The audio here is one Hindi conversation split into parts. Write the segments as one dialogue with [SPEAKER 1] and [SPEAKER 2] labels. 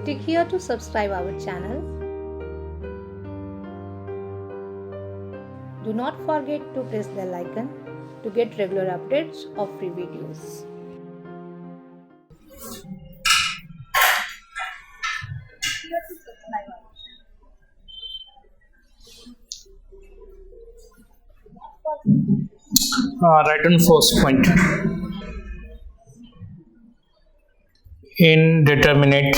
[SPEAKER 1] Click here to subscribe our channel. Do not forget to press the bell icon to get regular updates of free videos.
[SPEAKER 2] Right on first point. Indeterminate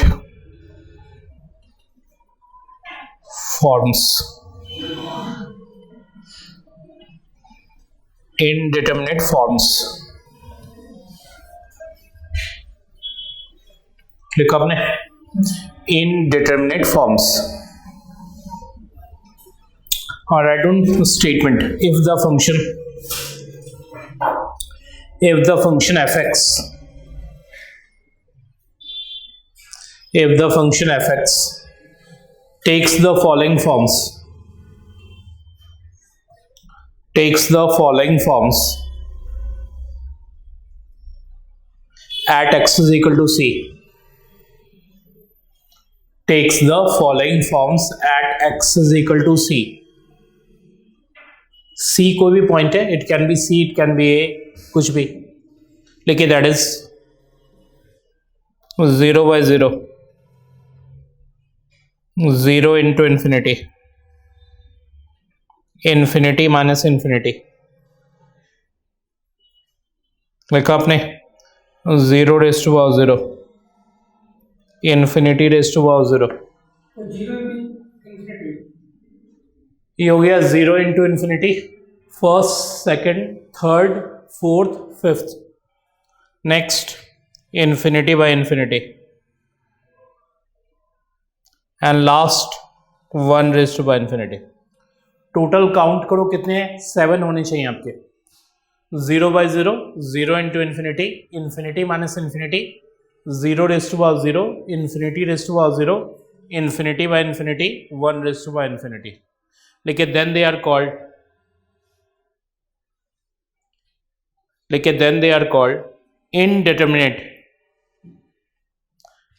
[SPEAKER 2] forms. Indeterminate forms. लिखा आपने indeterminate forms. Write down statement. If the function fx takes the following forms at x is equal to c, takes the following forms at x is equal to c. C कोई भी पॉइंट है, it can be c, it can be a, कुछ भी, लेकिन that is 0/0, 0 into infinity, infinity minus infinity, लिखा आपने 0 raise to power 0, infinity raise to power 0, ये हो गया 0 into infinity, first, second, third, fourth, fifth, next infinity by infinity, and last 1 raise to by infinity. Total count करो कितने हैं, 7 होने चाहिए आपके. 0/0, 0 into infinity, infinity minus infinity, 0 raise to power 0, infinity raise to power 0, infinity by infinity, 1 raise to by infinity. लेकिन then they are called indeterminate.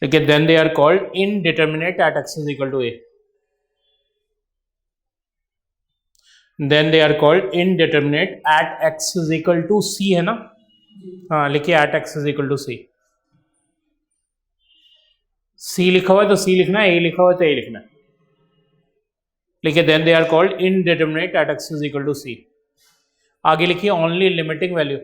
[SPEAKER 2] then they are called indeterminate at x is equal to a. then they are called indeterminate at x is equal to c, है ना. हाँ, लिखिए at x is equal to c. c लिखा हुआ है तो c लिखना है, a लिखा हुआ है तो a लिखना है. लिखिए then they are called indeterminate at x is equal to c. आगे लिखिए only limiting value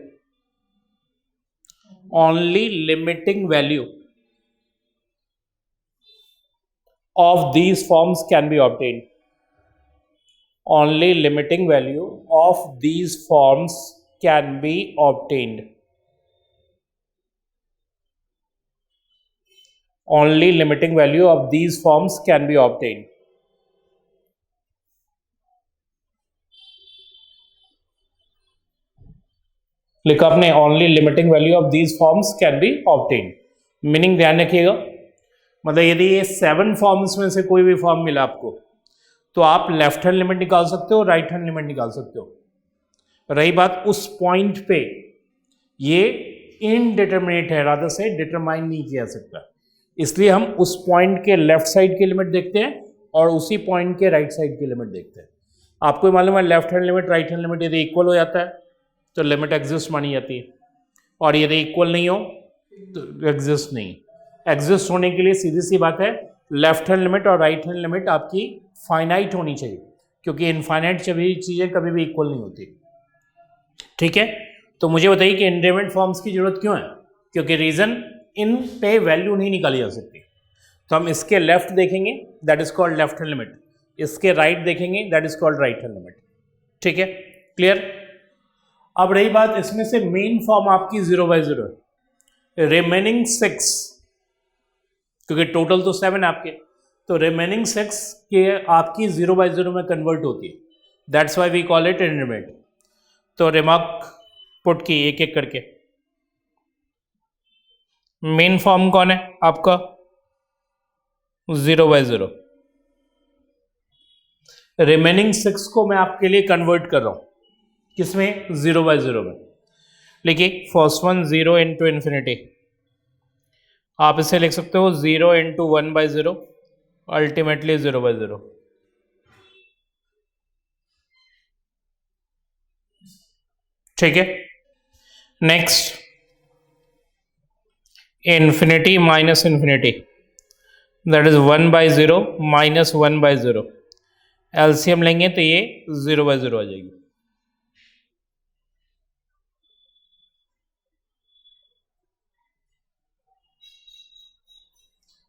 [SPEAKER 2] of these forms can be obtained. Only limiting value of these forms can be obtained. Only limiting value of these forms can be obtained. लिखा आपने only limiting value of these forms can be obtained. Meaning ध्यान रखिएगा, मतलब यदि ये 7 फॉर्म्स में से कोई भी फॉर्म मिला आपको तो आप लेफ्ट हैंड लिमिट निकाल सकते हो, राइट हैंड लिमिट निकाल सकते हो. रही बात उस पॉइंट पे ये इनडिटरमिनेट है, रादर से डिटरमाइन नहीं किया सकता, इसलिए हम उस पॉइंट के लेफ्ट साइड की लिमिट देखते हैं और उसी पॉइंट के राइट साइड की लिमिट देखते हैं. आपको मालूम है left hand limit right hand limit यदि इक्वल हो जाता है तो लिमिट एग्जिस्ट मानी जाती है, और यदि इक्वल नहीं हो तो एग्जिस्ट नहीं. एग्जिस्ट होने के लिए सीधी सी बात है, लेफ्ट हैंड लिमिट और राइट हैंड लिमिट आपकी फाइनाइट होनी चाहिए, क्योंकि इनफाइनाइट चीज़ें कभी भी इक्वल नहीं होती. ठीक है, तो मुझे बताइए कि इंडिटरमिनेट फॉर्म्स की जरूरत क्यों है? क्योंकि रीज़न इन पे वैल्यू नहीं निकाली जा सकती. तो हम इसके लेफ्ट देखेंगे, that is called left hand limit. इसके राइट देखेंगे, that is called right hand limit. ठीक है, क्लियर. अब रही बात, इसमें से मेन फॉर्म आपकी 0/0 है, रिमेनिंग 6, क्योंकि टोटल तो 7 आपके, तो रिमेनिंग 6 के आपकी 0/0 में कन्वर्ट होती है. That's why we call it indeterminate. तो रिमार्क पुट की एक एक करके. मेन फॉर्म कौन है आपका? 0/0. रिमेनिंग 6 को मैं आपके लिए कन्वर्ट कर रहा हूं, किसमें? 0/0 में. लिखिए फर्स्ट वन 0 इंटू इन्फिनिटी, आप इसे लिख सकते हो 0 इंटू 1/0, अल्टीमेटली 0/0। ठीक है, next infinity minus infinity, that is 1/0 minus 1/0। LCM लेंगे तो ये 0/0 आ जाएगी।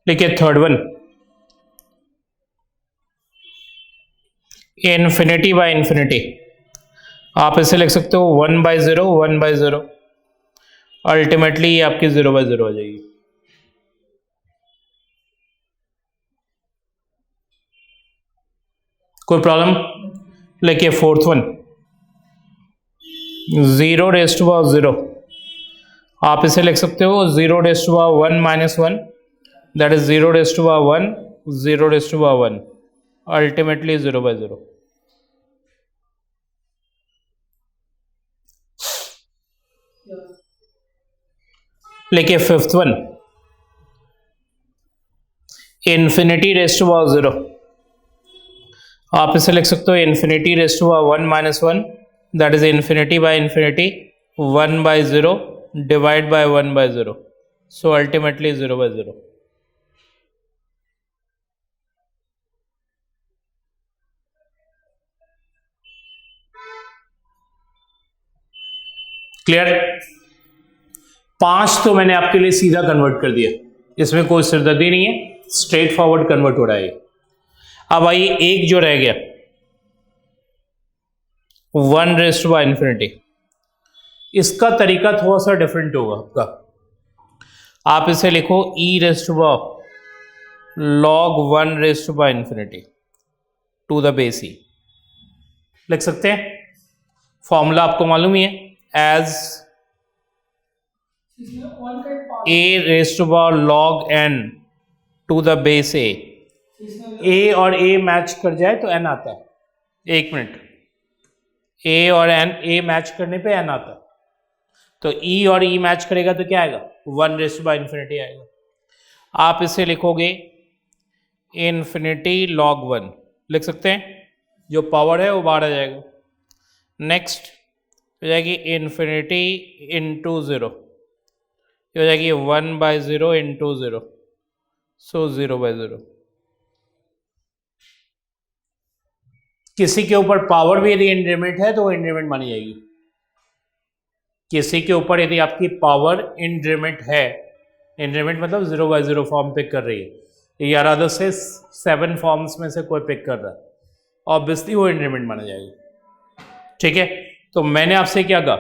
[SPEAKER 2] देखिए third one, infinity by infinity, आप इसे लिख सकते हो 1/0 1/0, अल्टीमेटली ये आपकी 0/0 आ जाएगी। कोई प्रॉब्लम? देखिए fourth one, 0 raise to power 0, आप इसे लिख सकते हो 0 raise to power 1 minus 1, that is 0 raise to power 1, 0 raise to power 1, ultimately 0/0। देखिए fifth one, infinity raise to power 0, आप इसे लिख सकते हो infinity raise to power 1 minus 1, that is infinity by infinity 1/0 divide by 1/0, so ultimately 0/0। Clear? 5 तो मैंने आपके लिए सीधा कन्वर्ट कर दिया, इसमें कोई सिरदर्दी नहीं है, स्ट्रेट फॉरवर्ड कन्वर्ट हो रहा है। अब आइए एक जो रह गया 1 रेज़ टू पावर इन्फिनिटी, इसका तरीका थोड़ा सा डिफरेंट होगा आपका। आप इसे लिखो e raise to power log 1 raise to power infinity to the base e, लिख सकते हैं। फॉर्मूला आपको मालूम ही है, as a raise to power log n to the base a, a और a मैच कर जाए तो n आता है। एक मिनट, a और a मैच करने पे n आता है, तो e और e मैच करेगा तो क्या आएगा? 1 रेज़ टू पावर इन्फिनिटी आएगा। आप इसे लिखोगे इन्फिनिटी log 1, लिख सकते हैं, जो पावर है वो बाहर आ जाएगा। नेक्स्ट हो जाएगी इन्फिनिटी इंटू 0, ये हो जाएगी 1/0 इंटू 0, सो 0/0। किसी के ऊपर पावर भी यदि इंक्रीमेंट है तो वो इंक्रीमेंट मानी जाएगी। किसी के ऊपर यदि आपकी पावर इंक्रीमेंट है, इंक्रीमेंट मतलब 0/0 फॉर्म पिक कर रही है, या रादर से 7 फॉर्म्स में से कोई पिक कर रहा है, ऑब्वियसली वो इंक्रीमेंट माना जाएगा। ठीक है, तो मैंने आपसे क्या कहा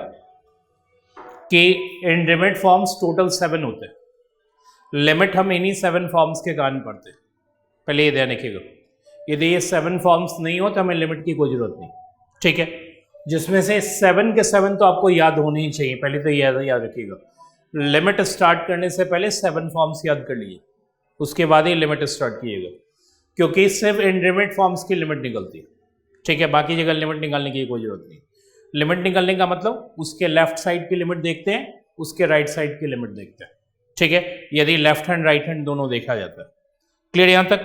[SPEAKER 2] कि इंक्रीमेंट फॉर्म्स टोटल 7 होते हैं, लिमिट हम इन्हीं 7 फॉर्म्स के कारण पढ़ते हैं। पहले ये ध्यान रखिएगा, यदि ये 7 फॉर्म्स नहीं हो तो हमें लिमिट की कोई जरूरत नहीं। ठीक है, जिसमें से 7 के 7 तो आपको याद होने ही चाहिए, पहले तो याद रखिएगा। लिमिट स्टार्ट करने से पहले 7 फॉर्म्स याद कर लीजिए, उसके बाद ही लिमिट स्टार्ट कीजिएगा, क्योंकि सिर्फ इंक्रीमेंट फॉर्म्स की लिमिट निकलती है। ठीक है, बाकी जगह लिमिट निकालने की कोई जरूरत नहीं। लिमिट निकालने का मतलब उसके लेफ्ट साइड की लिमिट देखते हैं, उसके राइट साइड की लिमिट देखते हैं। ठीक है, यदि लेफ्ट हैंड राइट हैंड दोनों देखा जाता है। क्लियर यहां तक?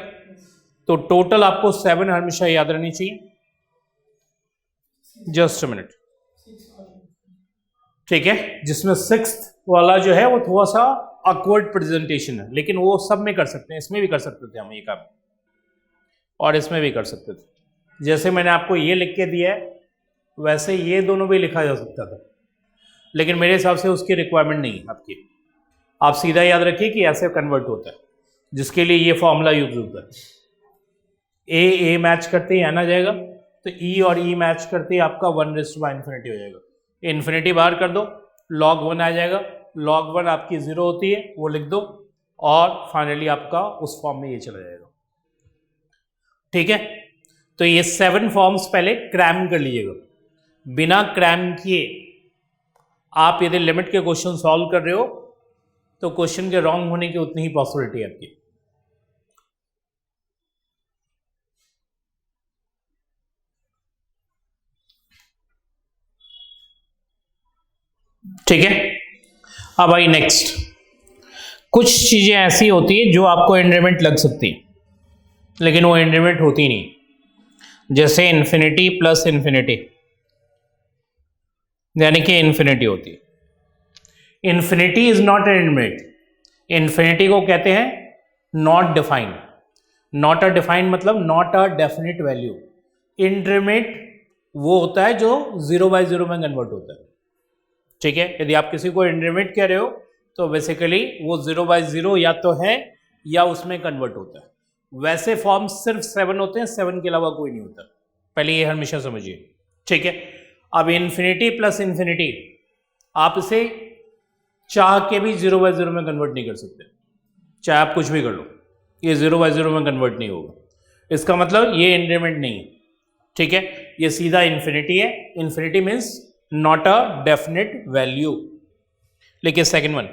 [SPEAKER 2] तो टोटल आपको 7 हमेशा याद रहनी चाहिए। Just a minute. ठीक है, जिसमें 6th वाला जो है वो थोड़ा सा ऑकवर्ड प्रेजेंटेशन है, लेकिन वो सब में कर सकते हैं, इसमें भी कर सकते थे हम ये काम, और इसमें भी कर सकते थे। जैसे मैंने आपको ये लिख के दिया है, वैसे ये दोनों भी लिखा जा सकता था, लेकिन मेरे हिसाब से उसकी रिक्वायरमेंट नहीं है आपकी। आप सीधा याद रखिए कि ऐसे कन्वर्ट होता है, जिसके लिए ये फॉर्मूला यूज होता है। ए मैच करते ही आना जाएगा, तो ई और ई मैच करते ही आपका 1 रेज़ टू पावर इन्फिनिटी हो जाएगा। इन्फिनिटी बाहर कर दो, log 1 आ जाएगा, log 1 आपकी 0 होती है, वो लिख दो, और फाइनली आपका उस फॉर्म में ये चला जाएगा। ठीक है, तो ये 7 फॉर्म्स पहले क्रैम कर लीजिएगा। बिना क्रैम किए आप यदि लिमिट के क्वेश्चन सॉल्व कर रहे हो तो क्वेश्चन के रॉन्ग होने की उतनी ही पॉसिबिलिटी है आपकी। ठीक है, अब आई नेक्स्ट, कुछ चीज़ें ऐसी होती है जो आपको इंक्रीमेंट लग सकती हैं, लेकिन वो इंक्रीमेंट होती नहीं, जैसे इन्फिनिटी प्लस इन्फिनिटी, यानी कि इन्फिनिटी होती है। Infinity is not an increment. Infinity को कहते हैं not defined. Not a defined मतलब not a definite value. Increment वो होता है जो 0/0 में कन्वर्ट होता है, ठीक है। यदि आप किसी को इंक्रीमेंट कह रहे हो तो बेसिकली वो 0/0 या तो है या उसमें कन्वर्ट होता है। वैसे फॉर्म सिर्फ 7 होते हैं, 7 के अलावा कोई नहीं होता, पहले ये हमेशा समझिए, ठीक है। अब इन्फिनिटी प्लस इन्फिनिटी आप इसे चाह के भी 0/0 में कन्वर्ट नहीं कर सकते, चाहे आप कुछ भी कर लो, ये 0/0 में कन्वर्ट नहीं होगा। इसका मतलब ये इंक्रीमेंट नहीं है, ठीक है। ये सीधा इन्फिनिटी है। Infinity means not a definite value. लेकिन second one,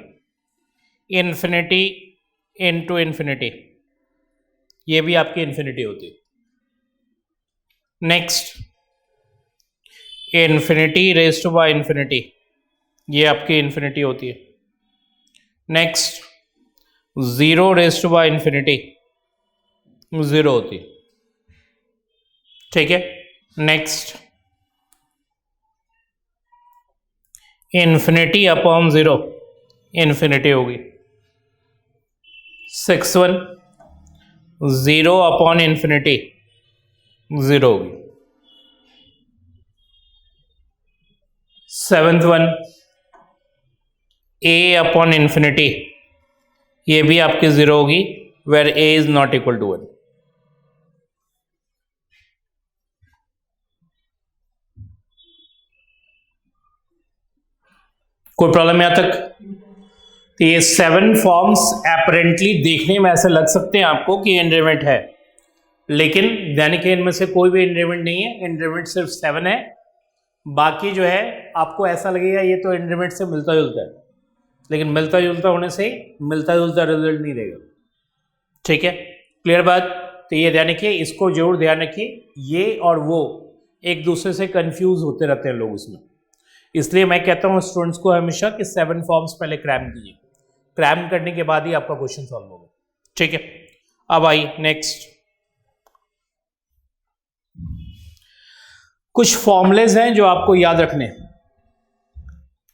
[SPEAKER 2] infinity into infinity, ये भी आपकी इन्फिनिटी होती है। Next, infinity raised to by infinity, ये आपकी इन्फिनिटी होती है। Next, 0 raised to by infinity, 0 होती है, ठीक है। नेक्स्ट, इन्फिनिटी अपॉन 0, इन्फिनिटी होगी। 6th वन, 0 अपॉन इन्फिनिटी, 0 होगी। 7th one, a upon infinity, ये भी आपकी 0 होगी, where a is not equal to 1। कोई प्रॉब्लम यहां तक? तो ये 7 फॉर्म्स एपरेंटली देखने में ऐसे लग सकते हैं आपको कि इंक्रीमेंट है, लेकिन यानी कि इनमें से कोई भी इंक्रीमेंट नहीं है। इंक्रीमेंट सिर्फ 7 है, बाकी जो है आपको ऐसा लगेगा ये तो इंक्रीमेंट से मिलता जुलता है, लेकिन मिलता जुलता होने से मिलता जुलता रिजल्ट नहीं देगा, ठीक है। क्लियर बात? तो ये ध्यान रखिए, इसको जरूर ध्यान रखिए, ये और वो एक दूसरे से कंफ्यूज होते रहते हैं लोग उसमें। इसलिए मैं कहता हूँ स्टूडेंट्स को हमेशा कि 7 फॉर्म्स पहले क्रैम कीजिए, क्रैम करने के बाद ही आपका क्वेश्चन सॉल्व होगा, ठीक है। अब आइए नेक्स्ट, कुछ फॉर्मूलेज हैं जो आपको याद रखने हैं।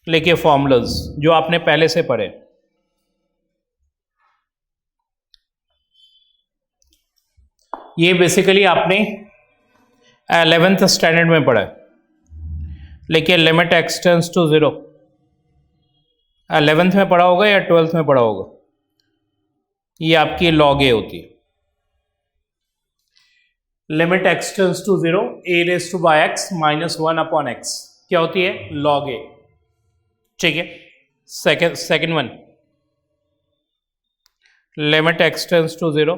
[SPEAKER 2] लिखिए फॉर्मूलाज जो आपने पहले से पढ़े। ये बेसिकली आपने 11th स्टैंडर्ड में पढ़ा है। लिखिए limit x tends to 0, 11th में पढ़ा होगा या 12th में पढ़ा होगा। ये आपकी लॉग ए होती है। Limit x tends to 0, a raise to by x minus 1 upon x क्या होती है? लॉग ए, ठीक है। Second one, limit x tends to 0,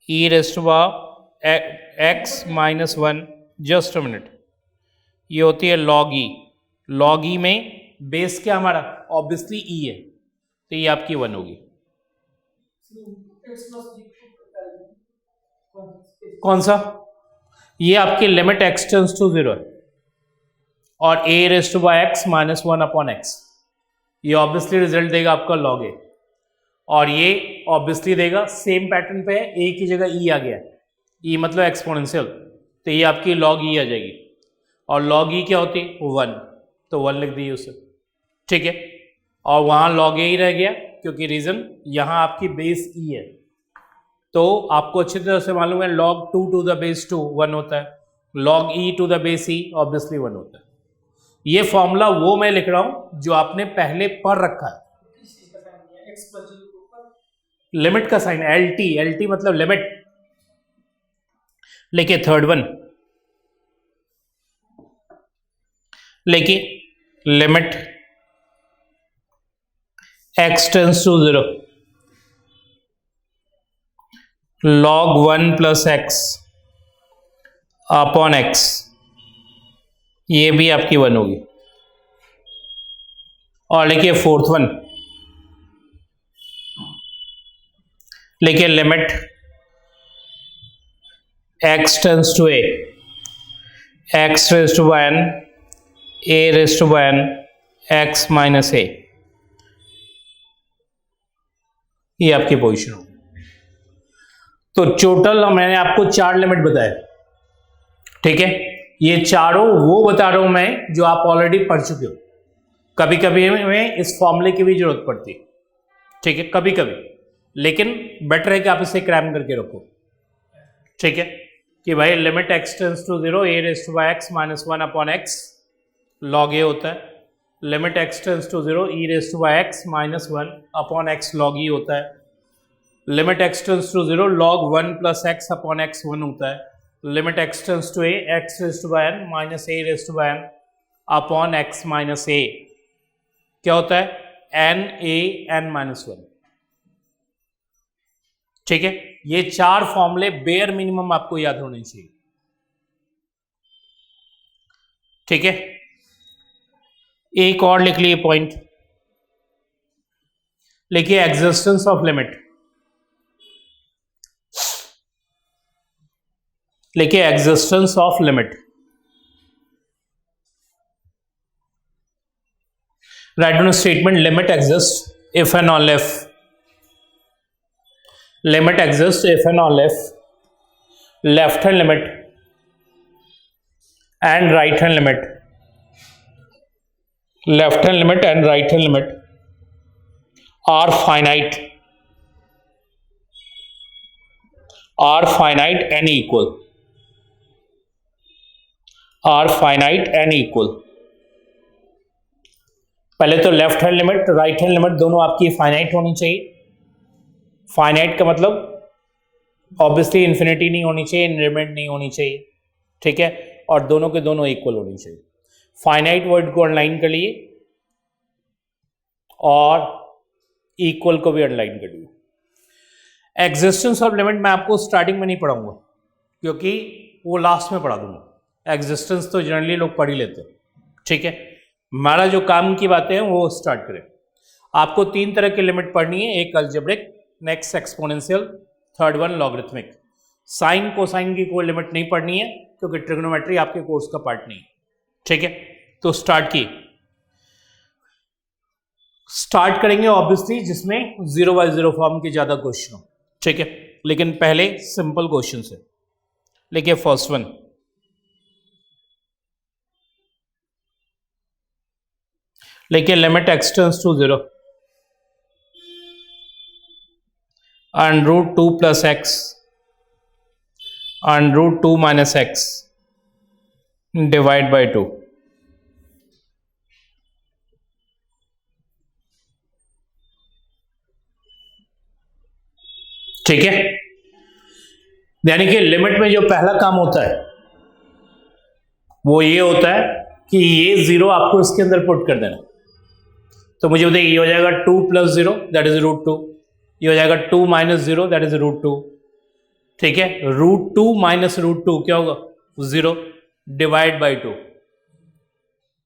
[SPEAKER 2] e raise to by x minus 1, just a minute, ये होती है लॉग ई। लॉग ई में बेस क्या हमारा? ऑब्वियसली ई है, तो ये आपकी 1 होगी। कौन सा? ये आपकी लिमिट एक्स टेंड्स टू 0 है, और a raise to by x minus 1 upon x, ये ऑब्वियसली रिजल्ट देगा आपका लॉग ए, और ये ऑब्वियसली देगा सेम पैटर्न पे है, a की जगह e आ गया, e मतलब एक्सपोनेंशियल, तो ये आपकी लॉग e आ जाएगी, और लॉग ई क्या होती है? 1, तो 1 लिख दीजिए उसे, ठीक है। और वहाँ लॉग ए ही रह गया, क्योंकि रीज़न यहाँ आपकी बेस ई है, तो आपको अच्छी तरह से मालूम है log 2 टू द बेस 2 1 होता है, log e to the base e obviously 1 होता है। ये फॉर्मूला वो मैं लिख रहा हूँ जो आपने पहले पढ़ रखा है। लिमिट का साइन एल टी मतलब लिमिट। लेकिन थर्ड वन, लेकिन limit x tends to 0, log 1 plus x upon x, ये भी आपकी 1 होगी। और लिखिए फोर्थ वन, लिखिए limit x tends to a, x raise to by n, a raise to by n, x minus a. ये आपकी पोजीशन होगी। तो टोटल मैंने आपको 4 लिमिट बताया, ठीक है। ये चारों वो बता रहा हूं मैं जो आप ऑलरेडी पढ़ चुके हो। कभी कभी हमें इस फॉर्मूले की भी जरूरत पड़ती है, ठीक है, कभी कभी, लेकिन बेटर है कि आप इसे क्रैम करके रखो, ठीक है, कि भाई limit x tends to 0 a raise to x minus 1 upon x log a होता है, limit x tends to 0 e raise to x minus 1 upon x log e होता है, limit x tends to 0 log 1 plus x upon x 1 होता है, limit x tends to a x raise to n minus a raise to n upon x minus a क्या होता है, n a n माइनस 1, ठीक है। ये 4 फॉर्मूले बेयर मिनिमम आपको याद होने चाहिए, ठीक है। एक और लिख लिए पॉइंट, लिखिए एग्जिस्टेंस ऑफ लिमिट, लिखिए existence of limit. Write down statement limit exist if and only if, limit exists if and only if left hand limit and right hand limit, left hand limit and right hand limit are finite and equal, are finite and equal। पहले तो left hand limit right hand limit दोनों आपकी फाइनाइट होनी चाहिए। फाइनाइट का मतलब ऑब्वियसली इन्फिनिटी नहीं होनी चाहिए, इनलिमिट नहीं होनी चाहिए, ठीक है, और दोनों के दोनों इक्वल होनी चाहिए। फाइनाइट वर्ड को अंडरलाइन कर लिए और इक्वल को भी अंडरलाइन कर लिए। एग्जिस्टेंस ऑफ लिमिट मैं आपको स्टार्टिंग में नहीं पढ़ाऊंगा क्योंकि वो लास्ट में पढ़ा दूंगा। एग्जिस्टेंस तो जनरली लोग पढ़ ही लेते हैं, ठीक है। हमारा जो काम की बातें हैं वो स्टार्ट करें। आपको 3 तरह की लिमिट पढ़नी है, एक algebraic, next exponential, third one logarithmic. Sine cosine की कोई लिमिट नहीं पढ़नी है क्योंकि ट्रिग्नोमेट्री आपके कोर्स का पार्ट नहीं है, ठीक है। तो स्टार्ट करेंगे ऑब्वियसली जिसमें 0 बाय 0 फॉर्म के ज्यादा क्वेश्चन हो, ठीक है, लेकिन पहले सिंपल क्वेश्चन से। लिखिए फर्स्ट वन, लिखिए limit x tends to 0 under root 2 plus x under root 2 minus x divide by 2। ठीक है, यानी कि लिमिट में जो पहला काम होता है वो ये होता है कि ये 0 आपको इसके अंदर पुट कर देना। तो मुझे बताइए, ये हो जाएगा 2 प्लस 0 दैट इज रूट 2, ये हो जाएगा 2 माइनस 0 दैट इज रूट 2, ठीक है। रूट 2 माइनस रूट 2 क्या होगा, 0 डिवाइड बाई 2,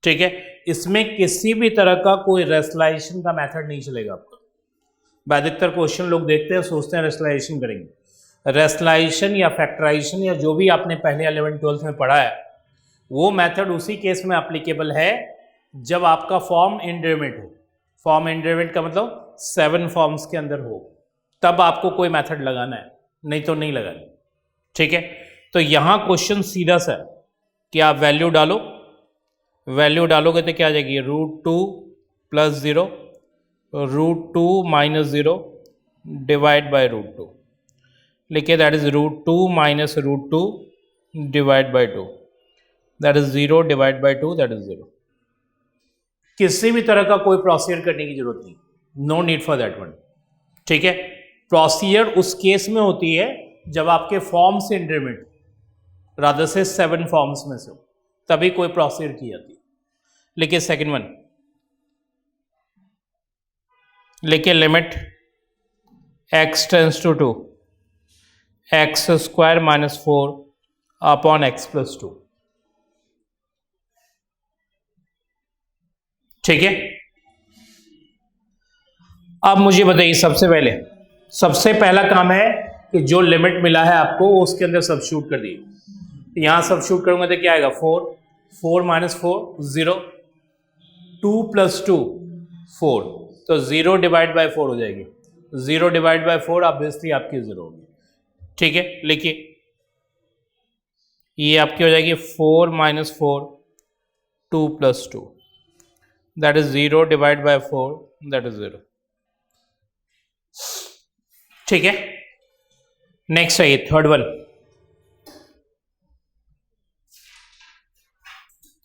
[SPEAKER 2] ठीक है। इसमें किसी भी तरह का कोई रेशनलाइजेशन का मेथड नहीं चलेगा आपका। अधिकतर क्वेश्चन लोग देखते हैं, सोचते हैं रेशनलाइजेशन करेंगे। रेशनलाइजेशन या फैक्टराइजेशन या जो भी आपने पहले 11th 12th में पढ़ा है वो मेथड उसी केस में एप्लीकेबल है जब आपका फॉर्म इनडेरिवेट हो। फॉर्म इनडेरिवेट का मतलब 7 फॉर्म्स के अंदर हो, तब आपको कोई मेथड लगाना है, नहीं तो नहीं लगाना, ठीक है। तो यहां क्वेश्चन सीधा सा कि आप वैल्यू डालोगे तो क्या आ जाएगी, root 2 plus 0 root 2 minus 0 divide by root 2। लिखिए that is root 2 minus root 2 divide by 2, that is 0 divide by 2 that is 0। किसी भी तरह का कोई प्रोसीजर करने की जरूरत नहीं, no need for that one, ठीक है। प्रोसीजर उस केस में होती है जब आपके फॉर्म से इंटरमीडिएट रादर से 7 फॉर्म्स में से हो, तभी कोई प्रोसीजर की जाती है। लिखिए सेकंड वन, लिखिए limit x tends to 2 x square minus 4 upon x plus 2, ठीक है। अब मुझे बताइए, सबसे पहला काम है कि जो लिमिट मिला है आपको वो उसके अंदर सब्स्टिट्यूट कर दिए। यहां सब्स्टिट्यूट करूंगा तो क्या आएगा, 4 माइनस 4 0, 2 प्लस 2 4, तो 0 डिवाइड बाय 4 हो जाएगी, 0 डिवाइड बाय 4 ऑब्वियसली आपकी 0 होगी। ठीक है, लिखिए ये आपकी हो जाएगी 4 minus 4 2 plus 2, that is 0 divide by 4, that is 0। ठीक है, नेक्स्ट है ये थर्ड वन,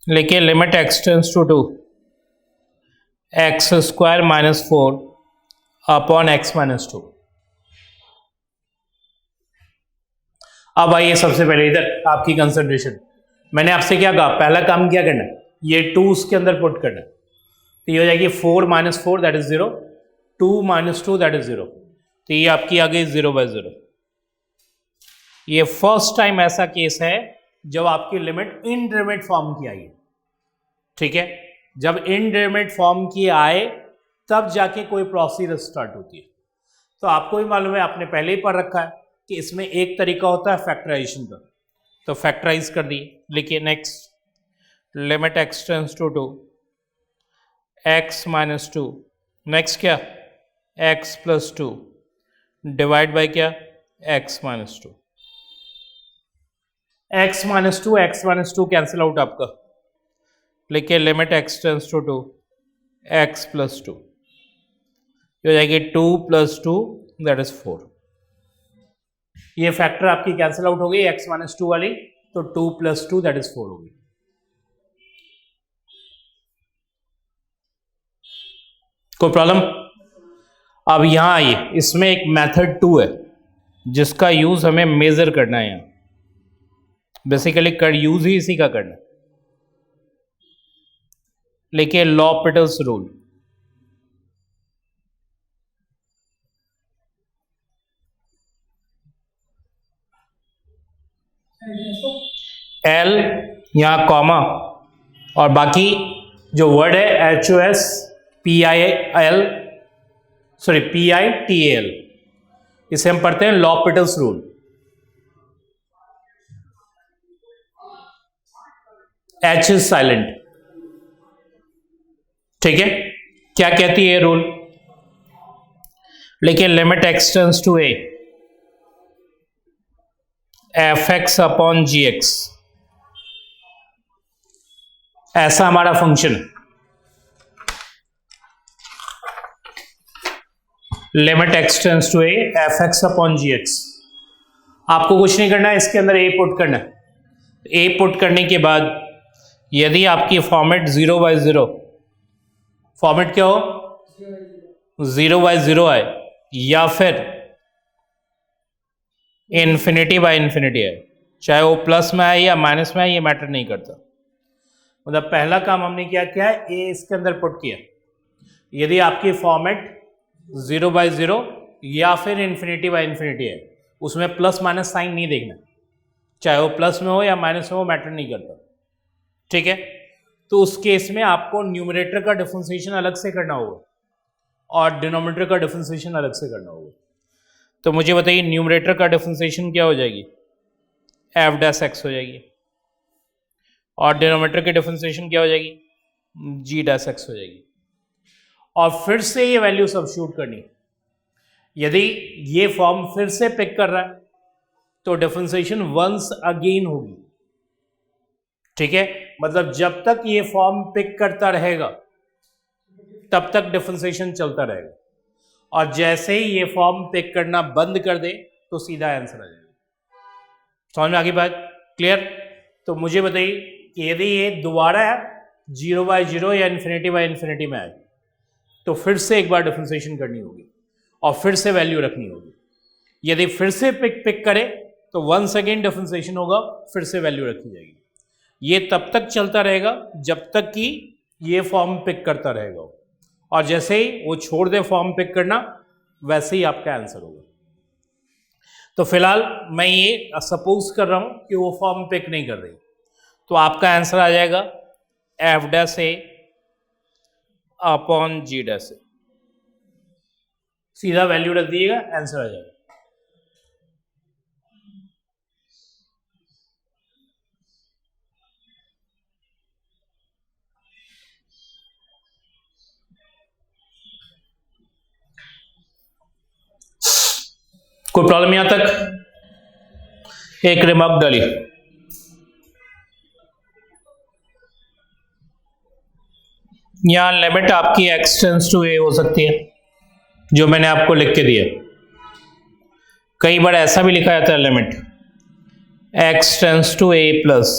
[SPEAKER 2] लिखिए limit x tends to 2 x square minus 4 upon x minus 2। अब आइए सबसे पहले इधर आपकी कंसंट्रेशन, मैंने आपसे क्या कहा, पहला काम क्या करना है, ये 2 उसके अंदर पुट करना है, तो ये हो जाएगी 4 minus 4 that is 0, 2 minus 2 that is 0, तो ये आपकी आ गई 0 बाय 0। ये फर्स्ट टाइम ऐसा केस है जब आपकी लिमिट इनडेटरमिनेट फॉर्म की आई है। ठीक है, जब इनडेटरमिनेट फॉर्म की आए तब जाके कोई प्रोसीजर स्टार्ट होती है। तो आपको भी मालूम है, आपने पहले ही पढ़ रखा है कि इसमें एक तरीका होता है फैक्टराइजेशन का, तो फैक्टराइज कर दिए। लिखिए next, limit x tends to 2 x minus 2, next क्या, एक्स प्लस 2 डिवाइड बाय क्या, x minus 2। X minus two cancel out आपका, लिखिए limit x tends to 2 x plus 2, ये हो जाएगी 2 प्लस 2 दैट इज 4। ये फैक्टर आपकी कैंसिल आउट हो गई एक्स माइनस 2 वाली, तो 2 प्लस 2 दैट इज 4 होगी। कोई प्रॉब्लम? अब यहां आइए, इसमें एक मेथड 2 है जिसका यूज हमें मेजर करना है, यहां बेसिकली कर यूज ही इसी का करना। लिखिए लॉपिटल्स रूल, एल यहां कॉमा और बाकी जो वर्ड है HOS PIL सॉरी PITAL, इसे हम पढ़ते हैं L'Hopital's rule. H is silent. ठीक है, क्या कहती है रूल, लेकिन limit x tends to a f x upon g x, ऐसा हमारा फंक्शन है। Limit x tends to a f x upon g x, आपको कुछ नहीं करना है, इसके अंदर ए पुट करना है। ए पुट करने के बाद यदि आपकी फॉर्मेट 0 बाय 0, फॉर्मेट क्या हो 0 बाय 0 आए या फिर इन्फिनिटी बाय इन्फिनिटी आए, चाहे वो प्लस में आए या माइनस में आए, ये मैटर नहीं करता। मतलब पहला काम हमने क्या किया है, ए इसके अंदर पुट किया। यदि आपकी फॉर्मेट 0 बाय 0 या फिर इन्फिनिटी बाय इन्फिनिटी है, उसमें प्लस माइनस साइन नहीं देखना, चाहे वो प्लस में हो या माइनस में हो, मैटर नहीं करता। ठीक है, तो उस केस में आपको न्यूमरेटर का डिफरेंशिएशन अलग से करना होगा और डिनोमिनेटर का डिफरेंशिएशन अलग से करना होगा। तो मुझे बताइए न्यूमरेटर का डिफरेंशिएशन क्या हो जाएगी, एफ डैश एक्स हो जाएगी, और डिनोमिनेटर की डिफरेंशिएशन क्या हो जाएगी, जी डैश एक्स हो जाएगी। और फिर से ये वैल्यू सब्स्टिट्यूट करनी, यदि ये फॉर्म फिर से पिक कर रहा है तो डिफरेंशिएशन वंस अगेन होगी। ठीक है, मतलब जब तक ये फॉर्म पिक करता रहेगा तब तक डिफरेंशिएशन चलता रहेगा, और जैसे ही ये फॉर्म पिक करना बंद कर दे तो सीधा आंसर आ जाएगा। समझ में आ गई बात? क्लियर? तो मुझे बताइए कि यदि ये दोबारा 0 बाय 0 या इन्फिनिटी बाय इन्फिनिटी में आए तो फिर से एक बार डिफरेंशिएशन करनी होगी और फिर से वैल्यू रखनी होगी। यदि फिर से पिक करे तो वंस अगेन डिफरेंशिएशन होगा, फिर से वैल्यू रखी जाएगी। ये तब तक चलता रहेगा जब तक कि ये फॉर्म पिक करता रहेगा, और जैसे ही वो छोड़ दे फॉर्म पिक करना, वैसे ही आपका आंसर होगा। तो फिलहाल मैं ये सपोज कर रहा हूं कि वो फॉर्म पिक नहीं कर रही, तो आपका आंसर आ जाएगा एफ डैश ए अपॉन जी डैश ए। सीधा वैल्यू रख दिएगा, आंसर आ जाएगा। कोई प्रॉब्लम यहां तक? एक रिमार्क डालिए। यहां लिमिट आपकी x टेंस टू a हो सकती है, जो मैंने आपको लिख के दिया। कई बार ऐसा भी लिखा जाता है limit x tends to a plus,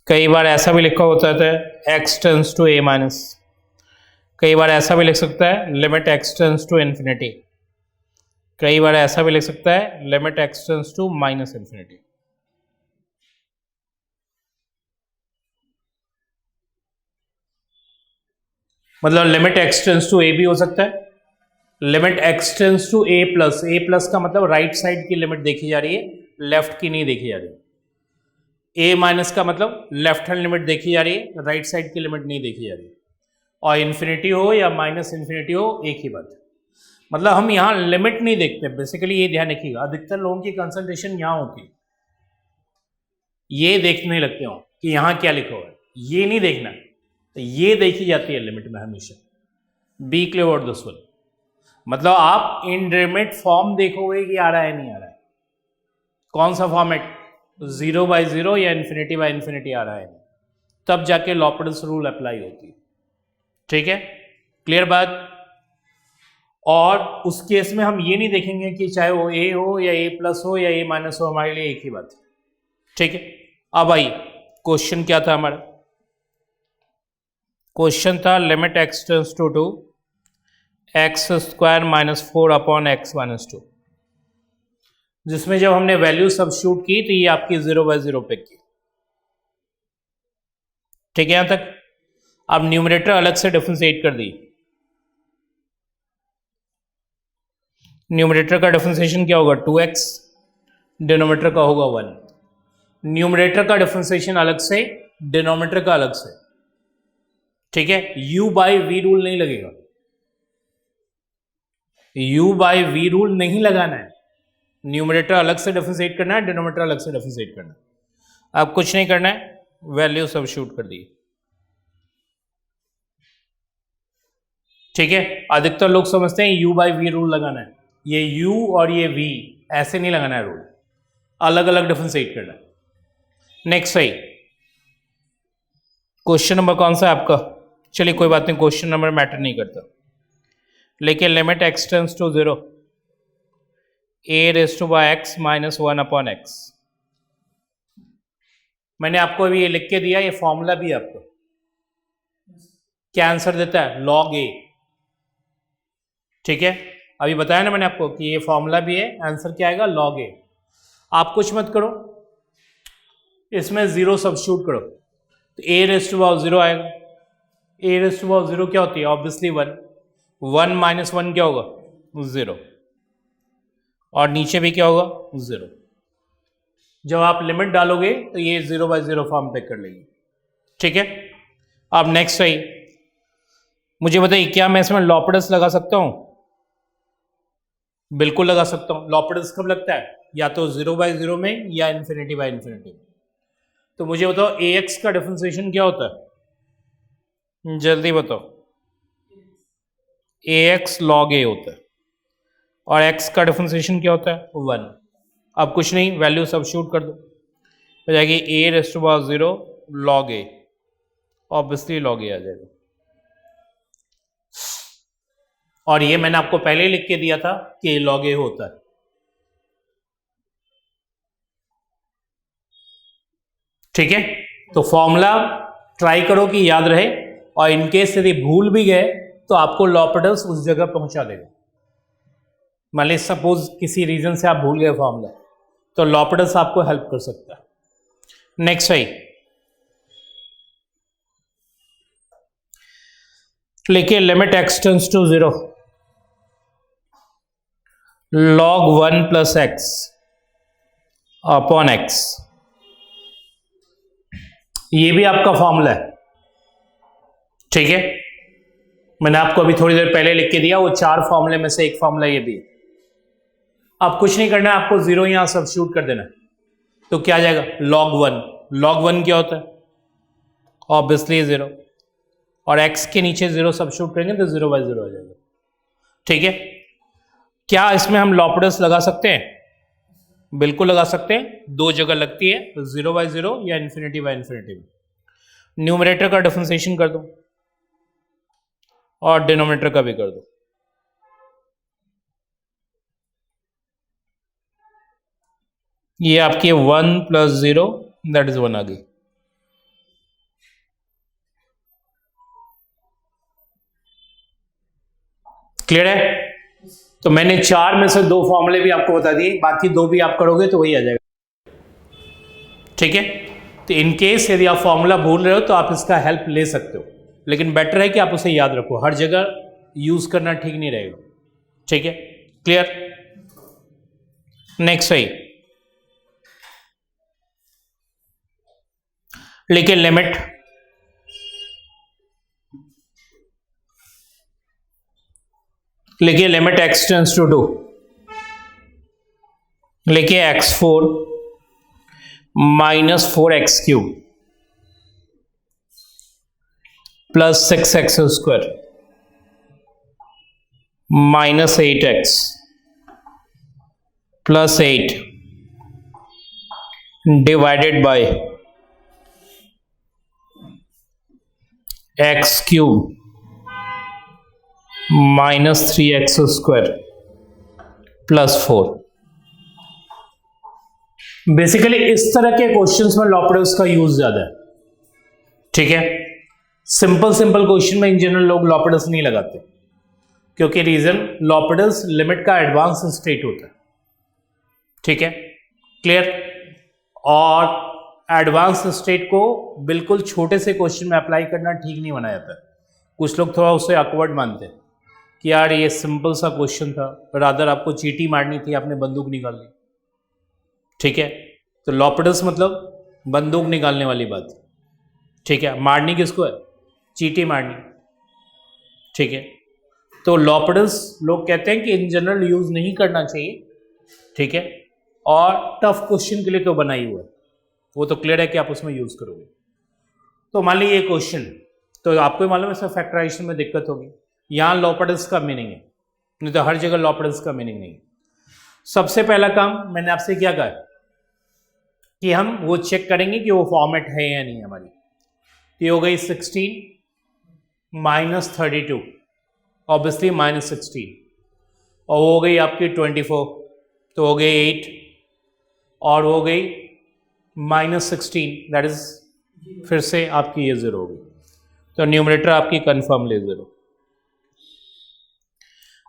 [SPEAKER 2] कई बार ऐसा भी लिखा होता है x tends to a minus, कई बार ऐसा भी लिख सकता है limit x tends to infinity, कई बार ऐसा भी लिख सकता है limit x tends to minus infinity. मतलब limit x tends to a भी हो सकता है, limit x tends to a plus का मतलब राइट साइड की लिमिट देखी जा रही है, लेफ्ट की नहीं देखी जा रही। a माइनस का मतलब लेफ्ट हैंड लिमिट देखी जा रही है, राइट साइड की लिमिट नहीं देखी जा रही। और इन्फिनिटी हो या माइनस इन्फिनिटी हो, एक ही बात है। मतलब हम यहाँ लिमिट नहीं देखते, बेसिकली ये ध्यान रखिएगा। अधिकतर लोगों की कंसंट्रेशन यहाँ होती है, ये देखने लगते हो कि यहाँ क्या लिखा हुआ है, ये नहीं देखना, तो ये देखी जाती है लिमिट में हमेशा। Be clear about this one. मतलब आप इनडेफिनिट फॉर्म देखोगे कि आ रहा है नहीं आ रहा है, कौन सा फॉर्मेट, 0/0 या इन्फिनिटी आ रहा है, तब जाके लॉपरेटर्स रूल अप्लाई होती है। ठीक है, क्लियर बात। और उस केस में हम ये नहीं देखेंगे कि चाहे वो a हो या a प्लस हो या a माइनस हो, हमारे लिए एक ही बात है। ठीक है, अब आइए क्वेश्चन क्या था हमारा। क्वेश्चन था limit x tends to 2 x square minus 4 upon x minus 2, जिसमें जब हमने वैल्यू सब्स्टिट्यूट की तो ये आपकी 0/0 पे की। ठीक है, यहां तक। अब न्यूमरेटर अलग से डिफरेंशिएट कर दी। न्यूमरेटर का डिफरेंशिएशन क्या होगा, 2x, डिनोमिनेटर का होगा 1। न्यूमरेटर का डिफरेंशिएशन अलग से, डिनोमिनेटर का अलग से। ठीक है, u बाई वी रूल नहीं लगेगा, u बाई वी रूल नहीं लगाना है। न्यूमरेटर अलग से डिफरेंशिएट करना है, डिनोमिनेटर अलग से डिफरेंशिएट करना है। अब कुछ नहीं करना है, वैल्यू सब्स्टिट्यूट कर दी। ठीक है, अधिकतर लोग समझते हैं u बाई वी रूल लगाना है, ये u और ये v ऐसे नहीं लगाना है रूल, अलग अलग डिफरेंशिएट करना है। नेक्स्ट सही क्वेश्चन नंबर कौन सा है आपका? चलिए कोई बात नहीं, क्वेश्चन नंबर मैटर नहीं करता, लेकिन limit x tends to 0 a raise to by x minus 1 upon x। मैंने आपको अभी ये लिख के दिया, ये फॉर्मूला भी आपको क्या आंसर देता है, log a। ठीक है, अभी बताया ना मैंने आपको कि ये फॉर्मूला भी है, आंसर क्या आएगा, log a। आप कुछ मत करो, इसमें 0 सब्स्टिट्यूट करो तो a रेज़ टू पावर 0 आएगा। a रेज़ टू पावर 0 क्या होती है, ऑब्वियसली 1 माइनस 1 क्या होगा, 0, और नीचे भी क्या होगा, 0। जब आप लिमिट डालोगे तो ये 0/0 फॉर्म पे कर लेगी। ठीक है, अब नेक्स्ट आई, मुझे बताइए क्या मैं इसमें लॉपरेटर्स लगा सकता हूं? बिल्कुल लगा सकता हूं। लॉपरेटर्स कब लगता है, या तो 0/0 में या इन्फिनिटी/इन्फिनिटी में। तो मुझे बताओ ax का डिफरेंशिएशन क्या होता है, जल्दी बताओ। ax log a होता है, और x का डिफरेंशिएशन क्या होता है, 1। अब कुछ नहीं, वैल्यू सब्स्टिट्यूट कर दो, हो जाएगी a raise to power 0 log a, obviously log a आ जाएगा। और ये मैंने आपको पहले ही लिख के दिया था कि log a होता है। ठीक है, तो फॉर्मूला ट्राई करो कि याद रहे, और इनकेस यदि भूल भी गए तो आपको लॉपरेटर्स उस जगह पहुंचा देगा। मान लीजिए सपोज किसी रीजन से आप भूल गए फॉर्मूला, तो लॉपरेटर्स आपको हेल्प कर सकता है। नेक्स्ट है, लिखिए limit x tends to 0 log 1 plus x upon x। ये भी आपका फॉर्मूला है। ठीक है, मैंने आपको अभी थोड़ी देर पहले लिख के दिया, वो 4 फॉर्मूले में से एक फॉर्मूला ये भी है। अब कुछ नहीं करना है, आपको 0 यहां सब्स्टिट्यूट कर देना है, तो क्या आ जाएगा, log 1। log 1 क्या होता है, ऑब्वियसली 0, और x के नीचे 0 सब्स्टिट्यूट करेंगे तो 0/0 आ जाएगा। ठीक है, क्या इसमें हम लॉपडस लगा सकते हैं? बिल्कुल लगा सकते हैं, दो जगह लगती है, 0/0 या ∞/∞। न्यूमरेटर का डिफरेंशिएशन कर दो और डिनोमिनेटर का भी कर दो। ये आपकी 1 + 0 दैट इज 1 आ गई। क्लियर है? तो मैंने 4 में से 2 फॉर्मूले भी आपको बता दिए, बाकी 2 भी आप करोगे तो वही आ जाएगा। ठीक है, तो इन केस यदि आप फॉर्मूला भूल रहे हो तो आप इसका हेल्प ले सकते हो, लेकिन बेटर है कि आप उसे याद रखो, हर जगह यूज करना ठीक नहीं रहेगा। ठीक है, क्लियर? नेक्स्ट सही लिखिए, लिमिट लिखिए, लिमिट x टेंड्स टू 2, लिखिए x4 - 4x³ + 6x² - 8x + 8 divided by x³ - 3x² + 4। Basically इस तरह के क्वेश्चंस में लॉपडस का यूज ज्यादा है। ठीक है, सिंपल क्वेश्चन में इन जनरल लोग लॉपडस नहीं लगाते, क्योंकि रीजन लॉपडस लिमिट का एडवांस स्टेट होता है। ठीक है, क्लियर? और एडवांस स्टेट को बिल्कुल छोटे से क्वेश्चन में अप्लाई करना ठीक नहीं माना जाता। कुछ लोग थोड़ा उसे अकवर्ड मानते हैं कि यार ये सिंपल सा क्वेश्चन था, रादर आपको चीटी मारनी थी, आपने बंदूक निकाल ली। ठीक है, तो लॉपडस मतलब बंदूक निकालने वाली बात। ठीक है, मारनी किसको है? चीटी मारनी। ठीक है, तो लॉपडस लोग कहते हैं कि इन जनरल यूज नहीं करना चाहिए। ठीक है, और टफ क्वेश्चन के लिए तो बना ही हुआ है, वो तो क्लियर है कि आप उसमें यूज करोगे। तो मान लीजिए ये क्वेश्चन, तो आपको मालूम है इसमें फैक्टराइजेशन में दिक्कत होगी। यहां लॉपडस का मीनिंग है, नहीं तो हर जगह लॉपडस का मीनिंग नहीं। सबसे पहला काम मैंने आपसे क्या कहा कि हम वो चेक करेंगे कि वो फॉर्मेट है या नहीं हमारी। तो ये हो गई 16 - 32, ऑब्वियसली -16, और वो हो गई आपकी 24, तो हो गई 8, और हो गई -16 दैट इज फिर से आपकी ये 0 होगी। तो न्यूमरेटर आपकी कंफर्म ले 0।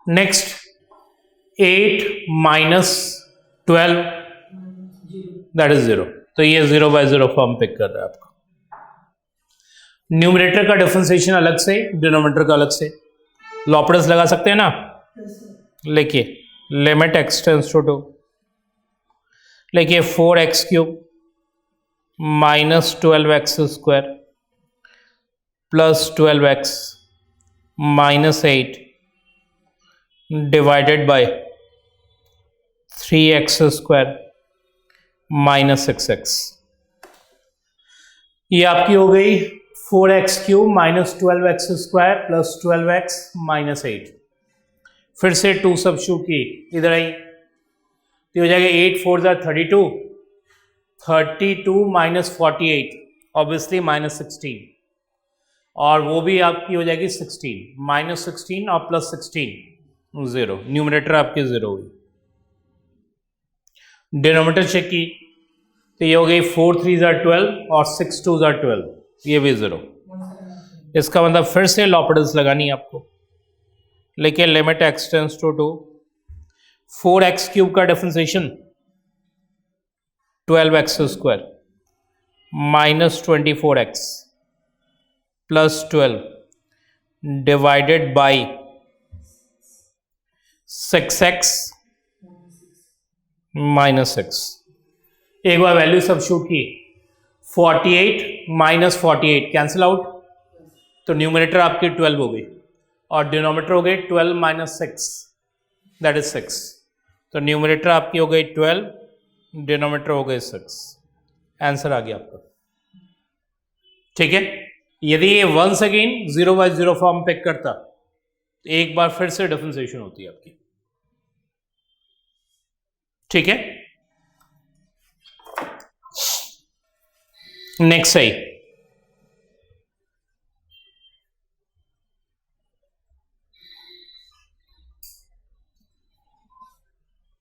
[SPEAKER 2] नेक्स्ट 8 - 12 दैट इज 0, तो ये 0/0 फॉर्म पिक कर रहा है आपको। न्यूमरेटर का डिफरेंशिएशन अलग से, डिनोमिनेटर का अलग से। लॉपडस लगा सकते हैं ना? लिखिए, लिमिट x टेंड्स टू 2, लिखिए 4x³ - 12x² + 12x - 8 divided by 3x² - 6x। ये आपकी हो गई 4x³ - 12x² + 12x - 8। फिर से 2 सब्स्टिट्यूट की, इधर आई तो हो जाएगा 8 4 = 32, 32 - 48 ऑब्वियसली -16, और वो भी आपकी हो जाएगी 16, -16 और +16 0। न्यूमरेटर आपके 0 हुई। डिनोमिनेटर चेक की तो ये हो गई 4 3 = 12 और 6 2 = 12, ये भी 0। इसका मतलब फिर से लॉपडस लगानी है आपको। लेकिन limit x tends to 2, 4x³ का differentiation 12x² - 24x + 12 divided by 6x - 6। एक बार वैल्यू सब्स्टिट्यूट की, 48 - 48 कैंसिल आउट, तो न्यूमरेटर आपकी 12 हो गई और डिनोमिनेटर हो गई 12 - 6 दैट इज 6। तो न्यूमरेटर आपकी हो गई 12, डिनोमिनेटर हो गए 6। आंसर आ गया आपका। ठीक है, यदि ये वंस अगेन 0/0 फॉर्म पिक करता तो एक बार फिर से डिफरेंशिएशन होती है आपकी। ठीक है, नेक्स्ट सही।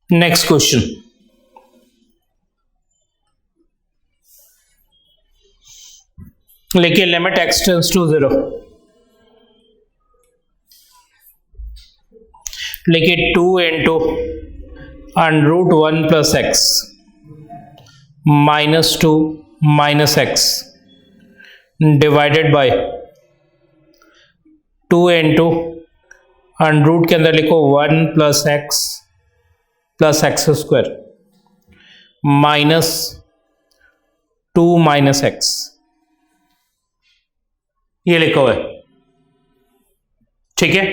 [SPEAKER 2] नेक्स्ट क्वेश्चन, लिखिए लिमिट x टेंड्स टू 0, लिखिए 2 into √1 plus x -2 minus x divided by 2 into √ के अंदर लिखो 1 plus x plus x square -2 minus x, ये लिखा हुआ है। ठीक है,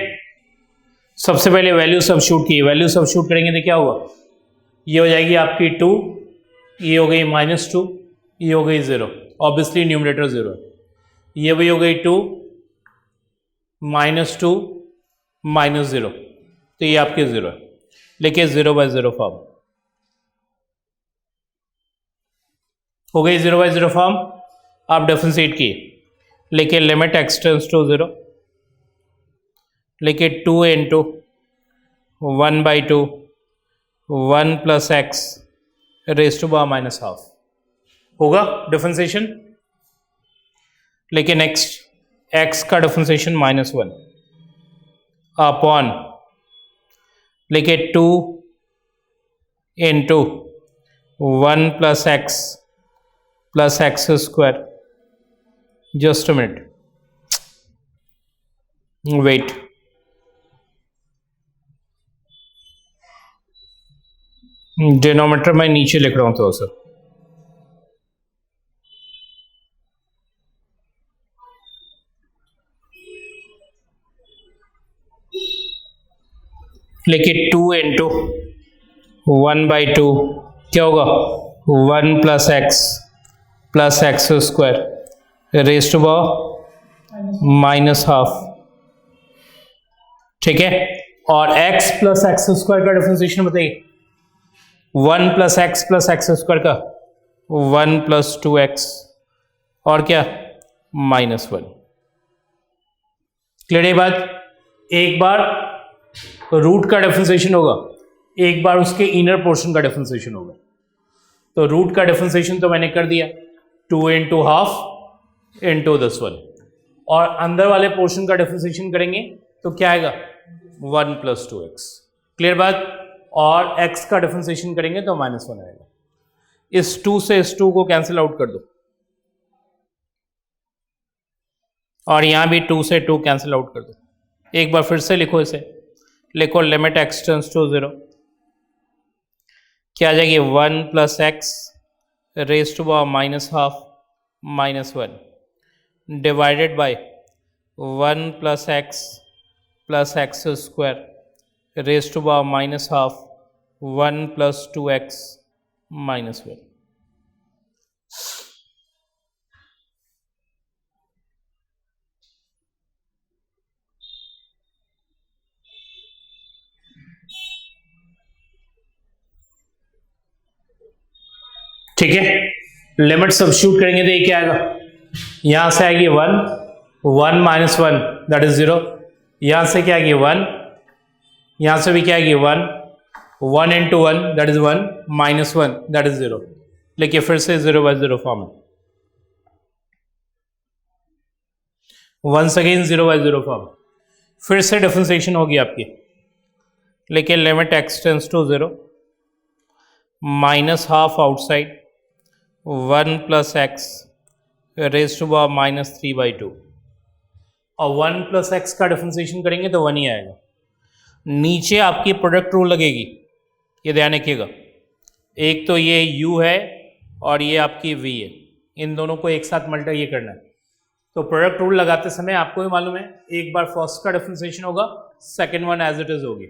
[SPEAKER 2] सबसे पहले वैल्यू सब्स्टिट्यूट की, वैल्यू सब्स्टिट्यूट करेंगे तो क्या होगा, ये हो जाएगी आपकी 2, ये हो गई -2, ये हो गई 0, ऑब्वियसली न्यूमरेटर 0 है, ये भी हो गई 2 -2 -0, तो ये आपके 0 है। लिखिए 0/0 फॉर्म हो गई, 0/0 फॉर्म। आप डिफरेंशिएट किए, लिखिए लिमिट x टेंड्स टू 0, लिखिए 2 into 1/2 1 plus x raise to power -12 होगा डिफरेंशिएशन। लेकिन नेक्स्ट x का डिफरेंशिएशन -1 अपॉन, लिखिए 2 into 1 plus x square, just a minute wait, denominator मैं नीचे लिख रहा हूं थोड़ा सा, लिखिए 2 इंटू 1/2 क्या होगा 1 plus x square raise to power -12, ठीक है। और x प्लस एक्स स्क्वायर का डिफरेंशिएशन बताइए, 1 प्लस एक्स स्क्वायर का 1 प्लस 2x और क्या -1। क्लियर है बात। एक बार रूट का डिफरेंशिएशन होगा, एक बार उसके इनर पोर्शन का डिफरेंशिएशन होगा। तो रूट का डिफरेंशिएशन तो मैंने कर दिया 2 into half into this one, और अंदर वाले पोर्शन का डिफरेंशिएशन करेंगे तो क्या आएगा 1 प्लस 2x। क्लियर बात। और x का डिफरेंशिएशन करेंगे तो -1 आएगा। इस 2 से इस 2 को कैंसिल आउट कर दो, और यहां भी 2 से 2 कैंसिल आउट कर दो। एक बार फिर से लिखो इसे, लिखो लिमिट x टेंड्स टू 0, क्या आ जाएगी 1 plus x raise to power -12 -1 divided by 1 plus x square raise to power -12 1 plus 2x -1। ठीक है, लिमिट सब्स्टिट्यूट करेंगे तो ये क्या आएगा, यहां से आएगी 1 -1 दैट इज 0, यहां से क्या आएगी 1, यहां से भी क्या आएगी 1 into 1 that is 1 -1 that is 0। लिखिए फिर से 0/0 फॉर्म है, वंस अगेन 0/0 फॉर्म। फिर से डिफरेंशिएशन होगी आपकी, लेकिन limit x tends to 0, -12 outside 1 plus x raise to power -3/2, और 1 प्लस एक्स का डिफरेंशिएशन करेंगे तो 1 ही आएगा। नीचे आपकी प्रोडक्ट रूल लगेगी, ये ध्यान रखिएगा। एक तो ये u है और ये आपकी v है, इन दोनों को एक साथ मल्टीप्लाई ये करना है। तो प्रोडक्ट रूल लगाते समय आपको भी मालूम है, एक बार फर्स्ट का डिफरेंशिएशन होगा, second one as it is होगी,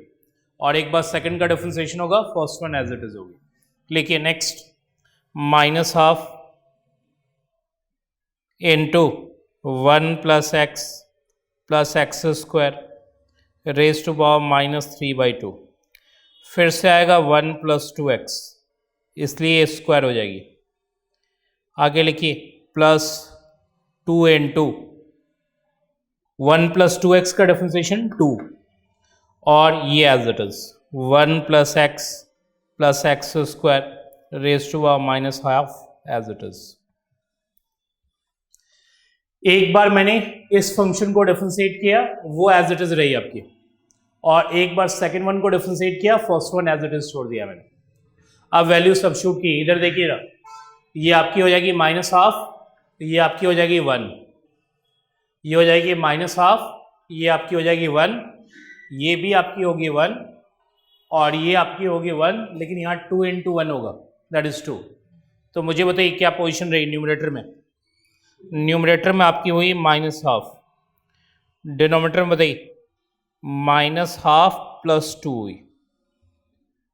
[SPEAKER 2] और एक बार सेकंड का डिफरेंशिएशन होगा, first one as it is होगी। लिखिए next -12 into 1 plus x square raise to power -3/2, फिर से आएगा 1 + 2x, इसलिए स्क्वायर हो जाएगी। आगे लिखिए +2 × 1 + 2x का डिफरेंशिएशन 2, और ये as it is 1 + x + x² raise to -½ as it is. एक बार मैंने इस फंक्शन को डिफरेंशिएट किया, वो एज इट इज रही आपकी, और एक बार सेकंड वन को डिफरेंशिएट किया, first one as it is छोड़ दिया मैंने। अब वैल्यू सब्स्टिट्यूट की, इधर देखिएगा, ये आपकी हो जाएगी -½ ये आपकी हो जाएगी 1, ये हो जाएगी -½ ये आपकी हो जाएगी 1, ये भी आपकी होगी 1, और ये आपकी होगी 1, लेकिन यहाँ 2 × 1 होगा, दैट इज 2। तो मुझे बताइए क्या पोजीशन रही न्यूमरेटर में? न्यूमरेटर में आपकी हुई -½ डिनोमिनेटर में बताइए -½ + 2 हुई।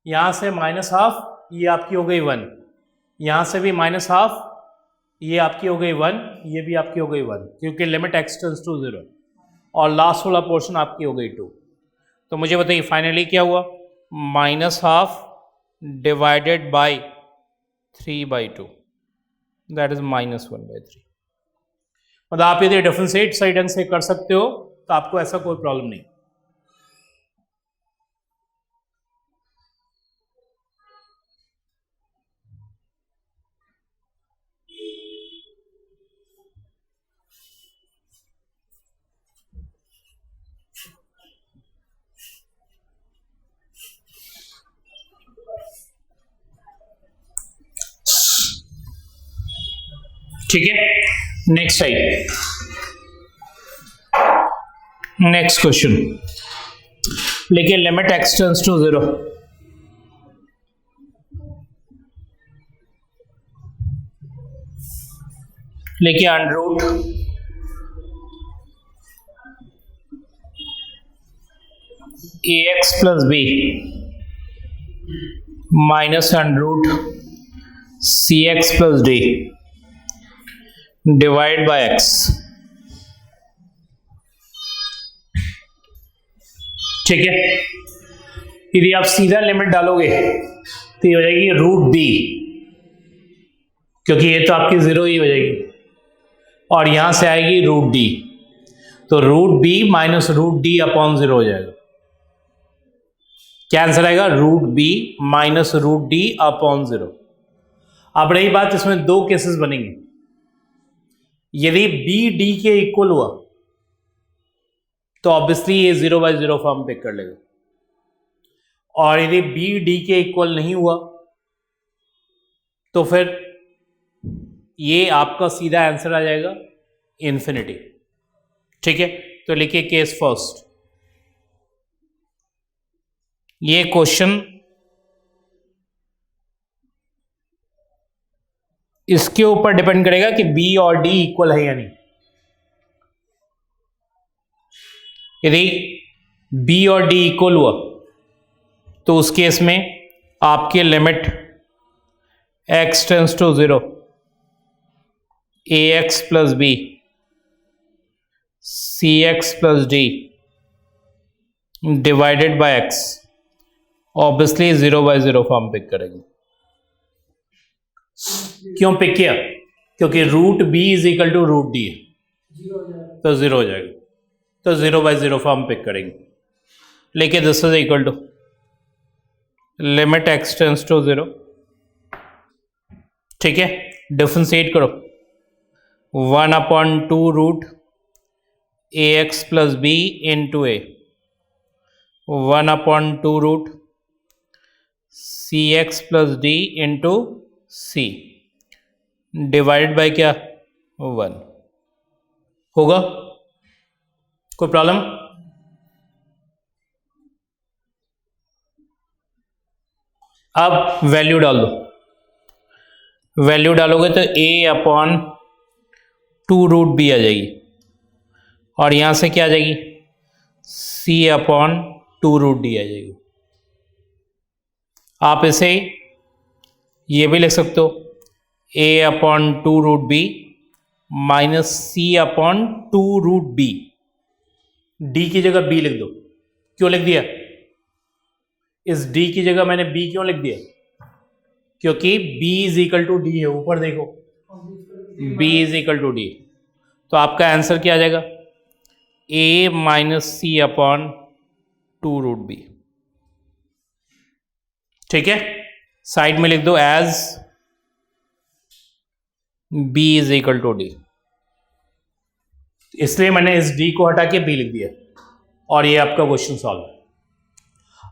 [SPEAKER 2] यहाँ से -½ ये आपकी हो गई 1, यहाँ से भी -½ ये आपकी हो गई 1, ये भी आपकी हो गई 1, क्योंकि लिमिट x टेंड्स टू 0, और लास्ट वाला पोर्शन आपकी हो गई 2। तो मुझे बताइए फाइनली क्या हुआ? -½ डिवाइडेड बाय 3/2, दैट इज -1/3। मतलब आप यदि डिफरेंशिएट सही ढंग से कर सकते हो तो आपको ऐसा कोई प्रॉब्लम नहीं। ठीक है, नेक्स्ट आइए, नेक्स्ट क्वेश्चन लेकिन लिमिट x टेंड्स टू 0, लेकिन under root ax + b minus under root cx + d divide by x। ठीक है, यदि आप सीधा लिमिट डालोगे तो ये हो जाएगी √b, क्योंकि ये तो आपकी 0 ही हो जाएगी, और यहां से आएगी √d, तो √b - √d/0 हो जाएगा। क्या आंसर आएगा? √b - √d/0। अब रही बात, इसमें दो केसेस बनेंगे। यदि b d के इक्वल हुआ तो ऑब्वियसली ये 0/0 फॉर्म पिक कर लेगा, और यदि b d के इक्वल नहीं हुआ तो फिर ये आपका सीधा आंसर आ जाएगा इन्फिनिटी। ठीक है, तो लिखिए केस फर्स्ट। ये क्वेश्चन इसके ऊपर डिपेंड करेगा कि b और d इक्वल है या नहीं। यदि b और d इक्वल हुआ तो उस केस में आपके limit x tends to 0 ax + b cx + d divided by x obviously 0/0 form pick करेंगे। क्यों पिक किया? क्योंकि √b = √d है, तो 0 हो जाएगा, तो 0/0 फॉर्म पिक करेंगे। लेकिन this is equal to limit x tends to 0। ठीक है, डिफरेंशिएट करो, 1/2 √ax + b × a, 1/2 √cx + d × c divided by क्या? 1 होगा। कोई प्रॉब्लम? अब वैल्यू डाल दो, वैल्यू डालोगे तो a/2 √b आ जाएगी, और यहां से क्या आ जाएगी? c/2 √d आ जाएगी। आप इसे ये भी लिख सकते हो a/2 √b - c/2 √b, d की जगह b लिख दो। क्यों लिख दिया? इस d की जगह मैंने b क्यों लिख दिया? क्योंकि b is equal to d है, ऊपर देखो b is equal to d, तो आपका आंसर क्या आ जाएगा? a minus c upon 2√b। ठीक है, साइड में लिख दो as b is equal to d, इसलिए मैंने इस d को हटा के b लिख दिया और ये आपका क्वेश्चन सॉल्व है।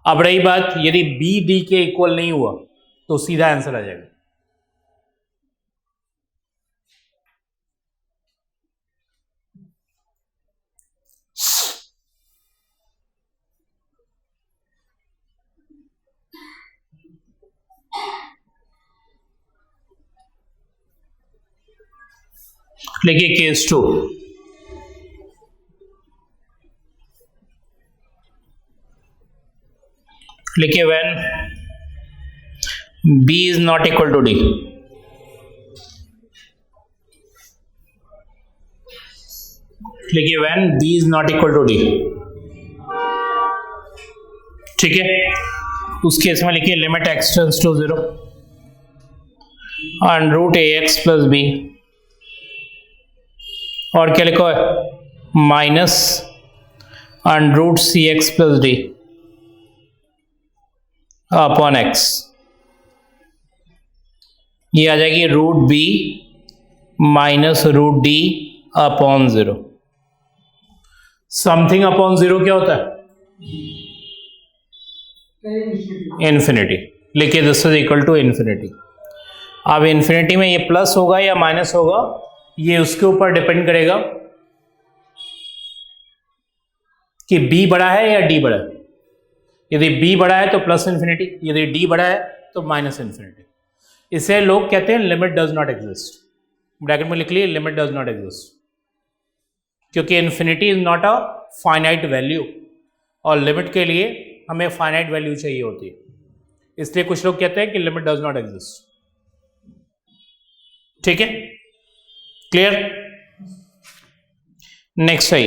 [SPEAKER 2] अब रही बात, यदि b d के इक्वल नहीं हुआ तो सीधा आंसर आ जाएगा। लिखिए केस 2, लिखिए when b is not equal to d, लिखिए when b is not equal to d। ठीक है, उस केस में लिखिए limit x tends to 0 under root ax plus b, और क्या लिखा है minus under root cx plus d upon x, ये आ जाएगी root b minus root d upon 0। Something upon 0 क्या होता है? इन्फिनिटी। लिखिए this is equal to infinity. अब इन्फिनिटी में ये प्लस होगा या माइनस होगा, ये उसके ऊपर डिपेंड करेगा कि b बड़ा है या d बड़ा है। यदि b बड़ा है तो प्लस इन्फिनिटी, यदि d बड़ा है तो माइनस इन्फिनिटी। इसे लोग कहते हैं limit does not exist. Bracket में लिख लिए लिमिट डज नॉट एग्जिस्ट, क्योंकि infinity is not a finite value और लिमिट के लिए हमें फाइनाइट वैल्यू चाहिए होती है, इसलिए कुछ लोग कहते हैं कि लिमिट डज नॉट एग्जिस्ट। ठीक है, क्लियर? नेक्स्ट है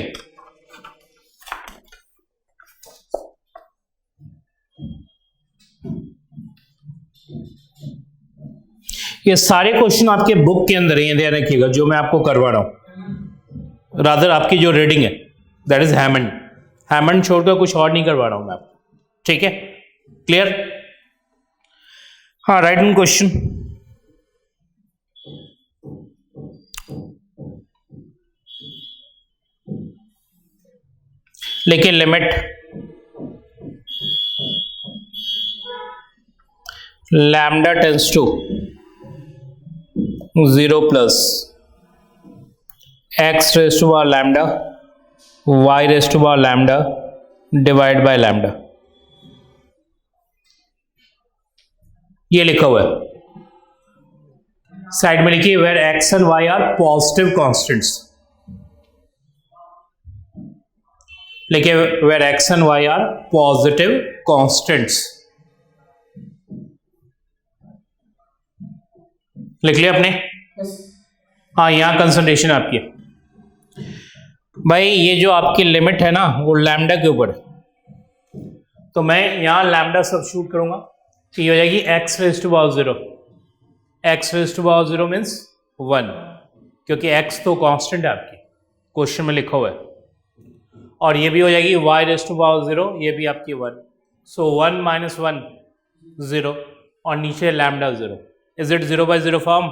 [SPEAKER 2] ये सारे क्वेश्चन आपके बुक के अंदर ही ध्यान रखिएगा, जो मैं आपको करवा रहा हूं। रादर आपकी जो रीडिंग है दैट इज हैमंड, हैमंड छोड़कर कुछ और नहीं करवा रहा हूं मैं आपको। ठीक है, क्लियर? हाँ, राइट इन क्वेश्चन। लेकिन limit lambda tends to 0 plus x raise to power lambda y raise to power lambda divide by lambda, ये लिखा हुआ है। साइड में लिखिए where x and y are positive constants, लिखिए where x and y are positive constants. लिख लिया आपने? हाँ, यहां कंसंट्रेशन आपकी भाई, ये जो आपकी लिमिट है ना वो लैम्डा के ऊपर, तो मैं यहां लैम्डा सब्स्टिट्यूट करूंगा तो ये हो जाएगी x raise to power 0। x raise to power 0 means 1, क्योंकि x तो कांस्टेंट है आपकी, क्वेश्चन में लिखा हुआ है। और ये भी हो जाएगी y रेज टू पावर 0, ये भी आपकी 1, सो 1 माइनस 1 0 और नीचे lambda 0। Is it 0 by 0 form?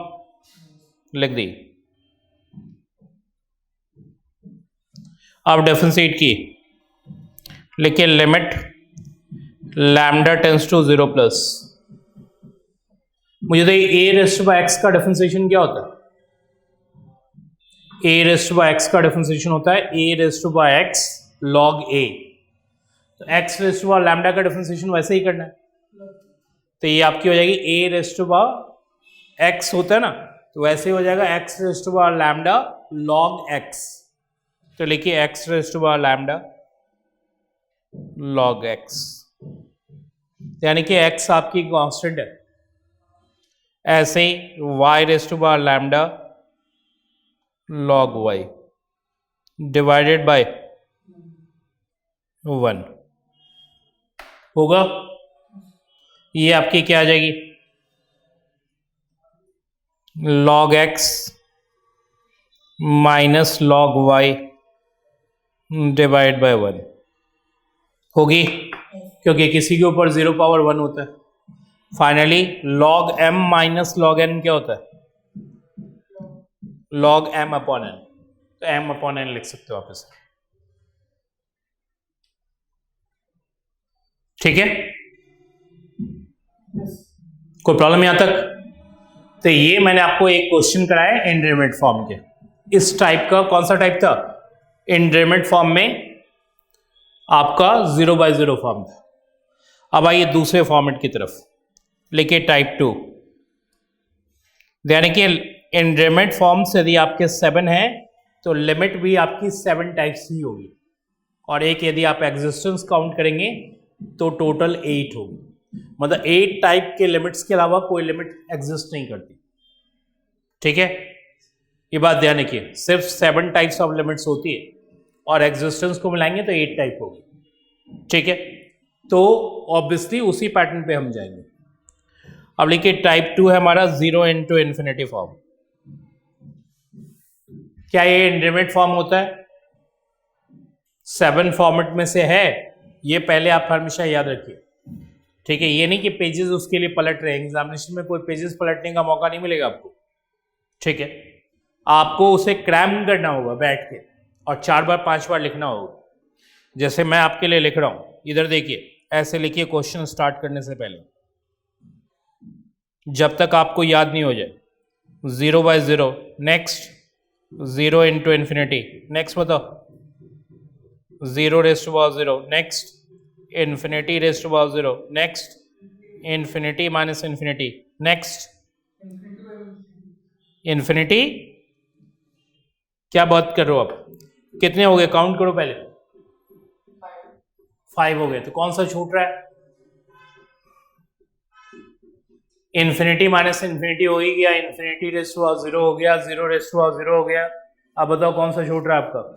[SPEAKER 2] लिख दी। अब डिफरेंशिएट की, लिखिए limit lambda tends to 0 plus, मुझे तो a raise to by x का डिफरेंशिएशन क्या होता है? a raise to by x का डिफरेंशिएशन होता है a raise to by x log a। तो x raise to by lambda का डिफरेंशिएशन वैसे ही करना है, तो ये आपकी हो जाएगी a raise to by x होता है ना, तो वैसे ही हो जाएगा x raise to by lambda log x। तो लिखिए x raise to by lambda log x, यानी कि x आपकी कांस्टेंट है। ऐसे ही y raise to by lambda log y divided by 1 होगा। ये आपकी क्या आ जाएगी, log x minus log y divide by 1 होगी, क्योंकि किसी के ऊपर 0 पावर 1 होता है। Finally log m minus log n क्या होता है, log m अपॉन n, तो m अपॉन n लिख सकते हो आप इसे। ठीक है, कोई प्रॉब्लम यहां तक? तो ये मैंने आपको एक क्वेश्चन कराया इंडेटरमिनेट फॉर्म के, इस टाइप का। कौन सा टाइप था? इंडेटरमिनेट फॉर्म में आपका 0 बाय 0 फॉर्म था। अब आइए दूसरे फॉर्मेट की तरफ, लिखिए टाइप 2। यानी कि इंडेटरमिनेट फॉर्म्स यदि आपके 7 हैं तो लिमिट भी आपकी 7 टाइप्स ही होगी, और एक यदि आप एग्जिस्टेंस काउंट करेंगे तो टोटल 8 होगी। मतलब 8 टाइप के लिमिट्स के अलावा कोई लिमिट एग्जिस्ट नहीं करती। ठीक है, ये बात ध्यान रखिए, सिर्फ 7 टाइप्स ऑफ लिमिट्स होती है और एग्जिस्टेंस को मिलाएंगे तो 8 टाइप होगी। ठीक है, तो ऑब्वियसली उसी पैटर्न पे हम जाएंगे। अब लिखिए टाइप 2 है हमारा 0 इंटू इन्फिनिटी फॉर्म। क्या ये इंडेटरमिनेट फॉर्म होता है? 7 फॉर्मेट में से है, ये पहले आप हमेशा याद रखिए। ठीक है, ये नहीं कि पेजेस उसके लिए पलट रहे हैं, एग्जामिनेशन में कोई पेजेस पलटने का मौका नहीं मिलेगा आपको। ठीक है, आपको उसे क्रैम करना होगा बैठ के और 4 बार 5 बार लिखना होगा। जैसे मैं आपके लिए लिख रहा हूं, इधर देखिए, ऐसे लिखिए क्वेश्चन स्टार्ट करने से पहले, जब तक आपको याद नहीं हो जाए। 0 by 0, next 0 into infinity, next बताओ 0 raise to power 0, next infinity raise to power 0, next infinity minus infinity, next infinity. क्या बात कर रहे हो आप? कितने हो गए? काउंट करो पहले। 5 हो गए, तो कौन सा छूट रहा है? इन्फिनिटी माइनस इन्फिनिटी हो ही गया, इन्फिनिटी रेज़ टू पावर 0 हो गया, 0 रेज़ टू पावर 0 हो गया। अब बताओ कौन सा छूट रहा है आपका?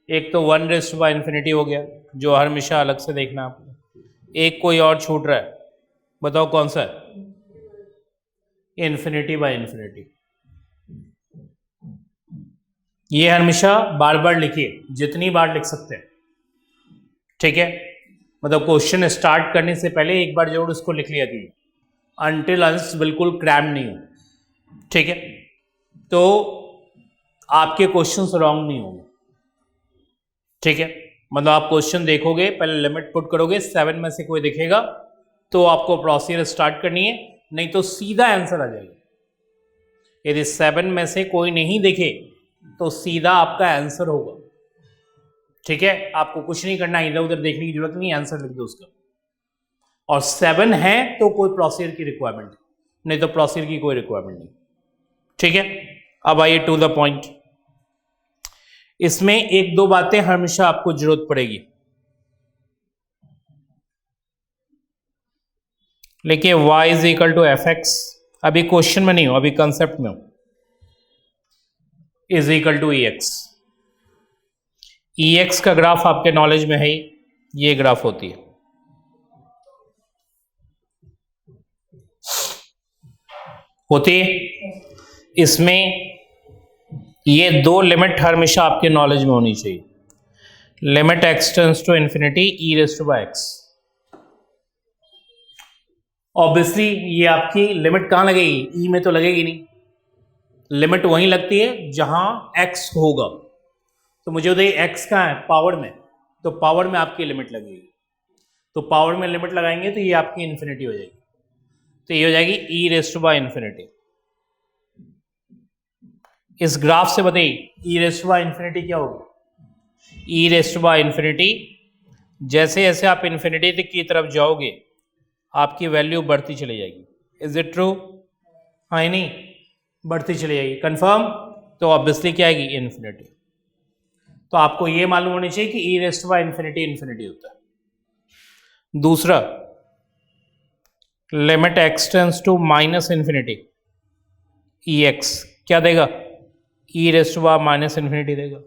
[SPEAKER 2] एक तो 1 रेज़ टू पावर इन्फिनिटी हो गया, जो हमेशा अलग से देखना आपको। एक कोई और छूट रहा है, बताओ कौन सा है? Infinity by infinity. ये हमेशा बार बार लिखिए, जितनी बार लिख सकते हैं। ठीक है, मतलब क्वेश्चन स्टार्ट करने से पहले एक बार जरूर इसको लिख लिया कीजिए, अनटिल अंस बिल्कुल क्रैम नहीं हो। ठीक है, तो आपके क्वेश्चंस रॉन्ग नहीं होंगे। ठीक है, मतलब आप क्वेश्चन देखोगे, पहले लिमिट पुट करोगे, 7 में से कोई दिखेगा तो आपको प्रोसीजर स्टार्ट करनी है, नहीं तो सीधा आंसर आ जाएगा। यदि 7 में से कोई नहीं दिखे तो सीधा आपका आंसर होगा। ठीक है, आपको कुछ नहीं करना, इधर उधर देखने की जरूरत नहीं, आंसर लिख दो उसका। और 7 है तो कोई प्रोसीजर की रिक्वायरमेंट नहीं, तो प्रोसीजर की कोई रिक्वायरमेंट नहीं। ठीक है, अब आइए टू द पॉइंट। इसमें एक दो बातें हमेशा आपको जरूरत पड़ेगी। देखिए y is equal to f x, अभी क्वेश्चन में नहीं हो, अभी कंसेप्ट में हो, is equal to e x. E x का ग्राफ आपके नॉलेज में है ही, ये ग्राफ होती है। होती है, इसमें ये दो लिमिट हमेशा आपके नॉलेज में होनी चाहिए। Limit x tends to infinity e raise to by x. Obviously ये आपकी लिमिट कहां लगेगी? ई में तो लगेगी नहीं, लिमिट वहीं लगती है जहां एक्स होगा। तो मुझे बताइए एक्स कहां है? पावर में, तो पावर में आपकी लिमिट लगेगी। तो पावर में लिमिट लगाएंगे तो ये आपकी इन्फिनिटी हो जाएगी, तो ये हो जाएगी e raise to by infinity. इस ग्राफ से बताइए e raise to by infinity क्या होगी? E raise to by infinity, जैसे जैसे आप इन्फिनिटी की तरफ जाओगे आपकी वैल्यू बढ़ती चली जाएगी। Is it true? हाँ नहीं, बढ़ती चली जाएगी। कंफर्म? तो ऑब्वियसली क्या आएगी? इन्फिनिटी। तो आपको ये मालूम होनी चाहिए कि e raise to by infinity infinity होता है। दूसरा, limit x tends to minus infinity e x क्या देगा? E raise to by minus infinity देगा।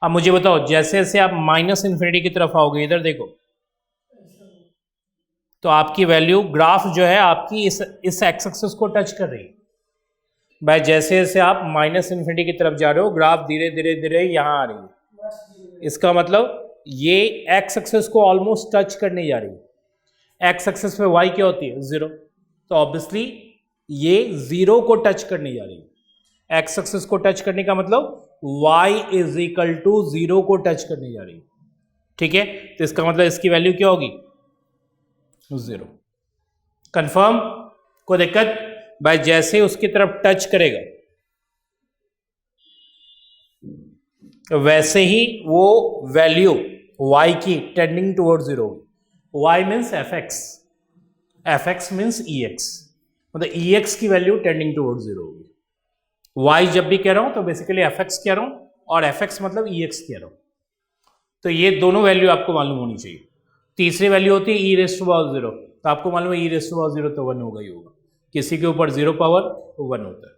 [SPEAKER 2] अब मुझे बताओ, जैसे जैसे आप माइनस इन्फिनिटी की तरफ आओगे, इधर देखो, तो आपकी वैल्यू ग्राफ जो है आपकी इस एक्स एक्सिस को टच कर रही है। भाई जैसे जैसे आप माइनस इन्फिनिटी की तरफ जा रहे हो ग्राफ धीरे धीरे धीरे यहाँ आ रही है। इसका मतलब ये एक्स एक्सिस को ऑलमोस्ट टच करने जा रही है। एक्स एक्सिस पे वाई क्या होती है? 0। तो ऑब्वियसली ये 0 को टच करने जा रही है। एक्स एक्सिस को टच करने का मतलब y इज इक्वल टू 0 को टच करने जा रही है। ठीक है, तो इसका मतलब इसकी वैल्यू क्या होगी? 0। कंफर्म? कोई दिक्कत? भाई जैसे उसकी तरफ टच करेगा वैसे ही वो वैल्यू y की टेंडिंग टुवर्ड 0 होगी। y means fx means ex, मतलब ex की वैल्यू टेंडिंग टुवर्ड 0 होगी। y जब भी कह रहा हूं तो बेसिकली fx कह रहा हूं और fx मतलब ex कह रहा हूं। तो ये दोनों वैल्यू आपको मालूम होनी चाहिए। तीसरी वैल्यू होती है e रेज़ टू पावर 0, तो आपको मालूम है e रेज़ टू पावर 0 तो 1 होगा ही होगा, किसी के ऊपर 0 पावर 1 होता है।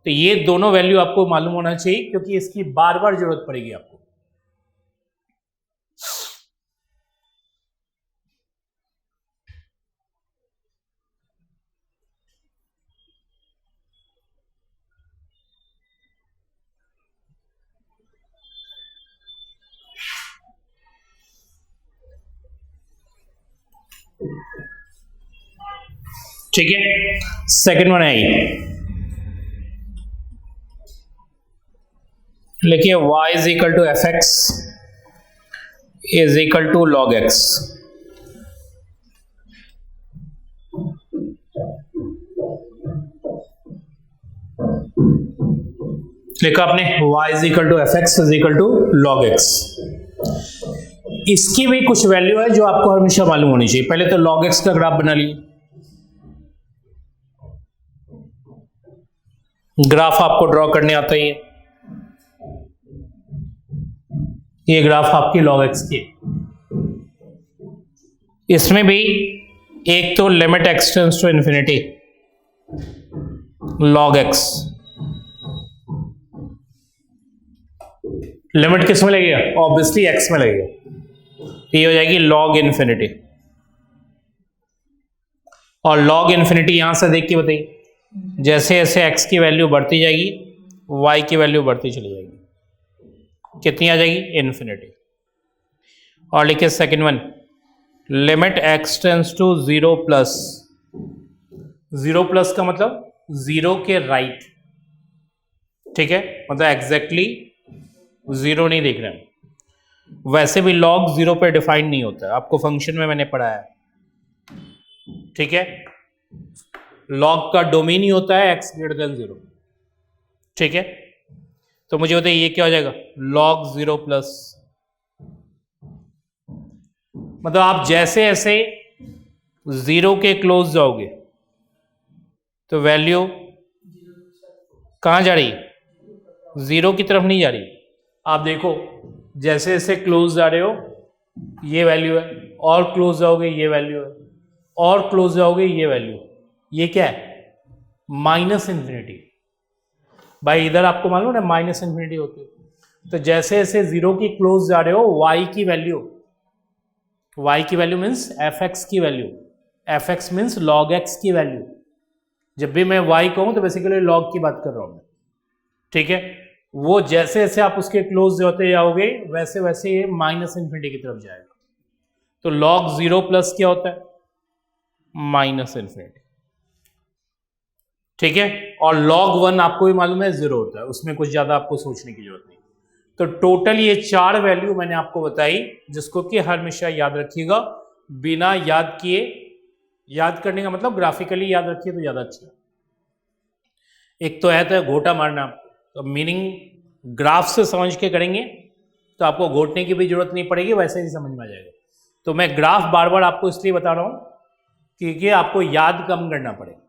[SPEAKER 2] तो ये दोनों वैल्यू आपको मालूम होना चाहिए क्योंकि इसकी बार बार जरूरत पड़ेगी आपको। ठीक है, सेकंड वन है ये, लिखिए y is equal to f x is equal to log x. लिखा आपने y is equal to f x is equal to log x. इसकी भी कुछ वैल्यू है जो आपको हमेशा मालूम होनी चाहिए। पहले तो लॉग एक्स का ग्राफ बना लिए। ग्राफ आपको ड्रॉ करने आता ही है। ये ग्राफ आपकी log x की, इसमें भी एक तो limit x tends to infinity log x, limit किस में लगेगा? ऑब्वियसली x में लगेगा, ये हो जाएगी log इन्फिनिटी। और log इन्फिनिटी यहां से देख के बताइए, जैसे जैसे x की वैल्यू बढ़ती जाएगी y की वैल्यू बढ़ती चली जाएगी। कितनी आ जाएगी? इन्फिनिटी। और लिखिए second one, limit x tends to 0 plus, 0 plus का मतलब 0 के राइट। ठीक है, मतलब एग्जैक्टली 0 नहीं देख रहे हैं। वैसे भी log 0 पे डिफाइन नहीं होता है, आपको फंक्शन में मैंने पढ़ाया है। ठीक है, log का डोमेन ही होता है x ग्रेटर देन 0। ठीक है, तो मुझे बताइए ये क्या हो जाएगा? log 0 प्लस, मतलब आप जैसे जैसे 0 के क्लोज जाओगे तो वैल्यू कहां जा रही? 0 की तरफ नहीं जा रही। आप देखो जैसे जैसे क्लोज जा रहे हो ये वैल्यू है, और क्लोज जाओगे ये वैल्यू है, और क्लोज जाओगे ये वैल्यू। ये क्या है? Minus infinity. भाई इधर आपको मालूम है माइनस इन्फिनिटी होती है। तो जैसे जैसे 0 की क्लोज जा रहे हो y की वैल्यू मीन्स एफ एक्स की value, F x means log x की वैल्यू। जब भी मैं y कहूं तो बेसिकली लॉग की बात कर रहा हूं मैं। ठीक है, वो जैसे जैसे आप उसके क्लोज होते जाओगे वैसे वैसे ये माइनस इन्फिनिटी की तरफ जाएगा। तो log 0 प्लस क्या होता है? Minus infinity. ठीक है, और log 1 आपको भी मालूम है 0 होता है, उसमें कुछ ज्यादा आपको सोचने की जरूरत नहीं। तो टोटल ये 4 वैल्यू मैंने आपको बताई, जिसको कि हमेशा याद रखिएगा बिना याद किए। याद करने का मतलब ग्राफिकली याद रखिए तो ज्यादा अच्छा। एक तो है तो घोटा मारना, तो मीनिंग ग्राफ से समझ के करेंगे तो आपको घोटने की भी जरूरत नहीं पड़ेगी, वैसे ही समझ में आ जाएगा। तो मैं ग्राफ बार बार आपको इसलिए बता रहा हूं क्योंकि आपको याद कम करना पड़ेगा।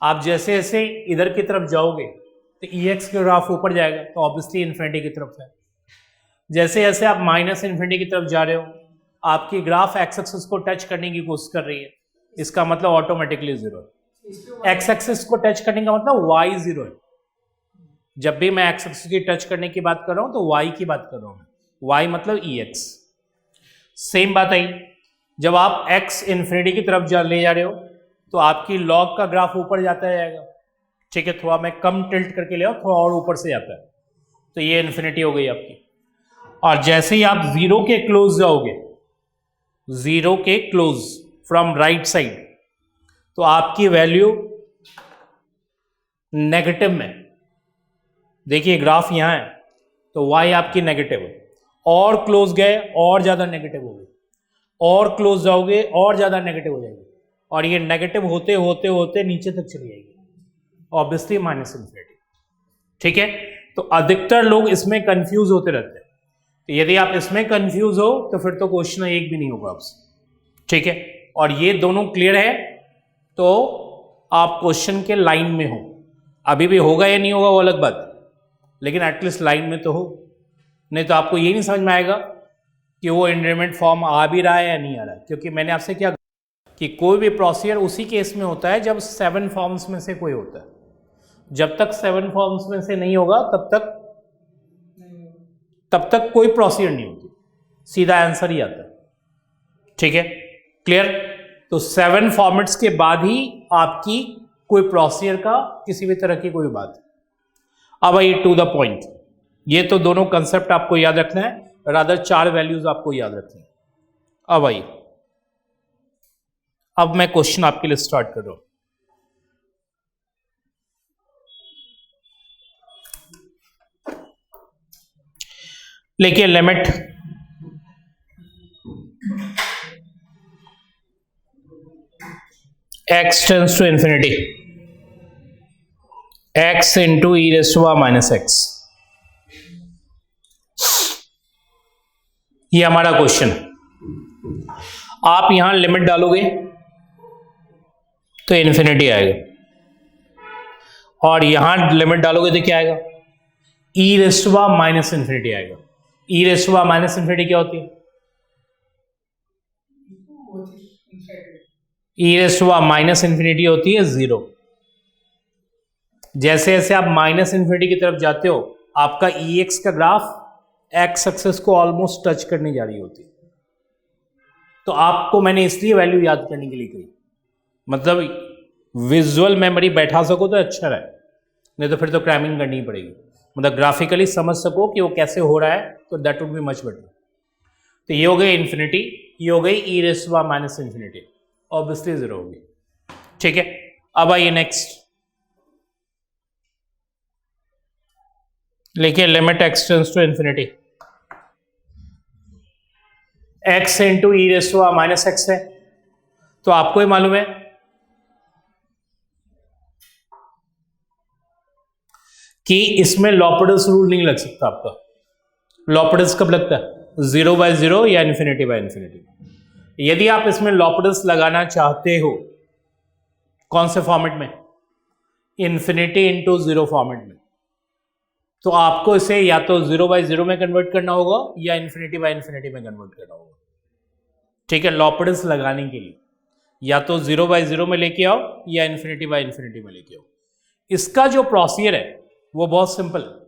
[SPEAKER 2] आप जैसे जैसे इधर की तरफ जाओगे तो EX का ग्राफ ऊपर जाएगा, तो ऑब्वियसली इन्फिनिटी की तरफ है। जैसे जैसे आप माइनस इन्फिनिटी की तरफ जा रहे हो आपकी ग्राफ एक्स एक्सिस को टच करने की कोशिश कर रही है, इसका मतलब ऑटोमेटिकली 0 है। एक्स एक्सिस को टच करने का मतलब y 0 है। जब भी मैं एक्स एक्सिस की टच करने की बात कर रहा हूं तो y की बात कर रहा हूं मैं, y मतलब EX। सेम बात आई जब आप x इन्फिनिटी की तरफ ले जा रहे हो तो आपकी लॉग का ग्राफ ऊपर जाता जाएगा, ठीक है, थोड़ा मैं कम टिल्ट करके ले आओ, थोड़ा और ऊपर से जाता है, तो ये इन्फिनिटी हो गई आपकी। और जैसे ही आप जीरो के क्लोज जाओगे, जीरो के क्लोज फ्रॉम राइट साइड, तो आपकी वैल्यू नेगेटिव में, देखिए ग्राफ यहां है तो y आपकी नेगेटिव है, और क्लोज गए और ज्यादा नेगेटिव हो गई, और क्लोज जाओगे और ज्यादा नेगेटिव हो जाएगी, और ये नेगेटिव होते होते होते नीचे तक चली जाएगी, ऑब्वियसली माइनस इन्फिनिटी, ठीक है। तो अधिकतर लोग इसमें कंफ्यूज होते रहते हैं, तो यदि आप इसमें कंफ्यूज हो तो फिर तो क्वेश्चन एक भी नहीं होगा आपसे, ठीक है। और ये दोनों क्लियर है तो आप क्वेश्चन के लाइन में हो, अभी भी होगा या नहीं होगा वो अलग बात, लेकिन एटलीस्ट लाइन में तो हो, नहीं तो आपको ये नहीं समझ में आएगा कि वो इंडिटरमिनेट फॉर्म आ भी रहा है या नहीं आ रहा है। क्योंकि मैंने आपसे क्या कि कोई भी प्रोसीजर उसी केस में होता है जब 7 फॉर्म्स में से कोई होता है, जब तक 7 फॉर्म्स में से नहीं होगा तब तक कोई प्रोसीजर नहीं होती, सीधा आंसर ही आता है, ठीक है, क्लियर। तो 7 फॉर्मेट्स के बाद ही आपकी कोई प्रोसीजर का किसी भी तरह की कोई बात। अब आइए टू द पॉइंट, ये तो दोनों कंसेप्ट आपको याद रखना है, रादर 4 वैल्यूज आपको याद रखनी है। अब आइए, अब मैं क्वेश्चन आपके लिए स्टार्ट कर रहा हूं। लेकिन limit x tends to infinity x into e raise to power minus x, ये हमारा क्वेश्चन। आप यहां लिमिट डालोगे तो इंफिनिटी आएगा, और यहां लिमिट डालोगे तो क्या आएगा, e raise to power minus infinity आएगा। E raise to power minus infinity क्या होती है, e raise to power minus infinity होती है 0। जैसे जैसे आप माइनस इंफिनिटी की तरफ जाते हो, आपका ई एक्स का ग्राफ एक्स एक्सिस को ऑलमोस्ट टच करने जा रही होती है। तो आपको मैंने इसलिए वैल्यू याद करने के लिए कही, मतलब विजुअल मेमोरी बैठा सको तो अच्छा रहे, नहीं तो फिर तो क्रैमिंग करनी पड़ेगी, मतलब ग्राफिकली समझ सको कि वो कैसे हो रहा है, तो that would be much better. तो ये हो गई इन्फिनिटी, ये हो गई e raise to power minus infinity, obviously 0 होगी, ठीक है। अब आइए नेक्स्ट, लिखिए limit x tends to infinity, x into e raise to power minus x है, तो आपको ही मालूम है कि इसमें लॉपडस रूल नहीं लग सकता आपका। लॉपडस कब लगता है, 0/0 या इन्फिनिटी। यदि आप इसमें लॉपडस लगाना चाहते हो, कौन से फॉर्मेट में, इन्फिनिटी इंटू 0 फॉर्मेट में, तो आपको इसे या तो 0/0 में कन्वर्ट करना होगा या इन्फिनिटी में कन्वर्ट करना होगा, ठीक है। लॉपडस लगाने के लिए या तो 0/0 में लेके आओ या इन्फिनिटी में लेके आओ। इसका जो प्रोसीजर है वो बहुत सिंपल है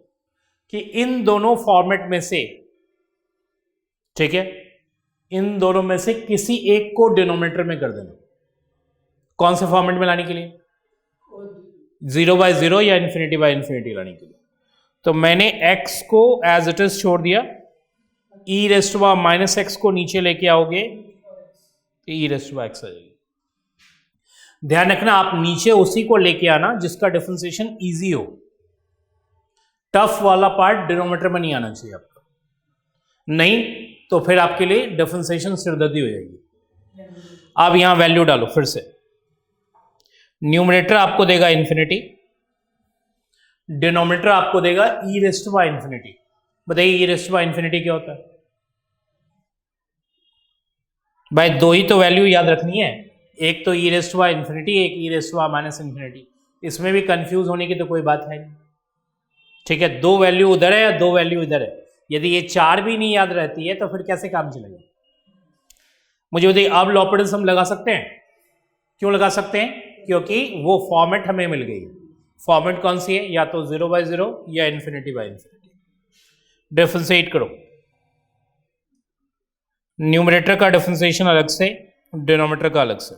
[SPEAKER 2] कि इन दोनों फॉर्मेट में से, ठीक है, इन दोनों में से किसी एक को डिनोमिनेटर में कर देना। कौन से फॉर्मेट में लाने के लिए, 0/0 या इन्फिनिटी लाने के लिए। तो मैंने x को एज इट इज छोड़ दिया, e raise to power minus x को नीचे लेके आओगे तो e raise to power x आ जाएगी। ध्यान रखना, आप नीचे उसी को लेके आना जिसका डिफरेंशिएशन इजी हो, टफ वाला पार्ट डिनोमिनेटर में नहीं आना चाहिए आपका, नहीं तो फिर आपके लिए डिफरेंशिएशन सिरदर्दी हो जाएगी। आप यहां वैल्यू डालो फिर से, न्यूमरेटर आपको देगा इन्फिनिटी, डिनोमिनेटर आपको देगा e raise to power infinity. बताइए e raise to power infinity क्या होता है भाई, दो ही तो वैल्यू याद रखनी है, एक तो e raise to power infinity, एक e raise to power minus infinity. इसमें भी कंफ्यूज होने की तो कोई बात है नहीं, ठीक है। दो वैल्यू उधर है या दो वैल्यू इधर है, यदि ये 4 भी नहीं याद रहती है तो फिर कैसे काम चलेगा। मुझे बताइए, अब लॉपडस हम लगा सकते हैं, क्यों लगा सकते हैं, क्योंकि वो फॉर्मेट हमें मिल गई। फॉर्मेट कौन सी है, या तो 0/0 या इन्फिनिटी। डिफरेंशिएट करो, न्यूमरेटर का डिफरेंशिएशन अलग से, डिनोमिनेटर का अलग से।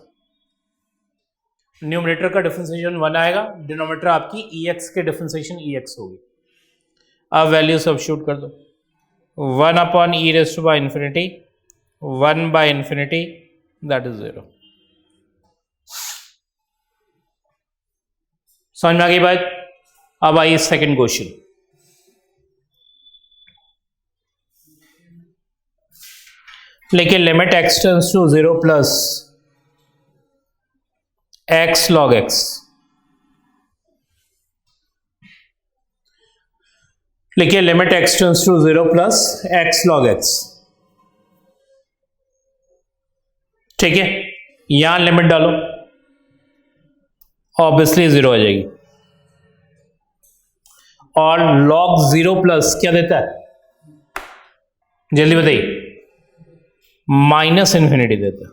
[SPEAKER 2] न्यूमरेटर का डिफरेंशिएशन 1 आएगा, डिनोमिनेटर आपकी EX के डिफरेंशिएशन EX होगी। अब वैल्यू सब्स्टिट्यूट कर दो, 1 upon e raise to by infinity 1 by infinity that is 0। समझ में आ गई बात? अब आइए सेकंड क्वेश्चन। लेकिन limit x tends to 0 plus x log x, लिखिए limit x tends to 0 plus x log x। ठीक है, यहां लिमिट डालो, ऑब्वियसली 0 आ जाएगी। और log 0 प्लस क्या देता है, जल्दी बताइए, माइनस इन्फिनिटी देता है।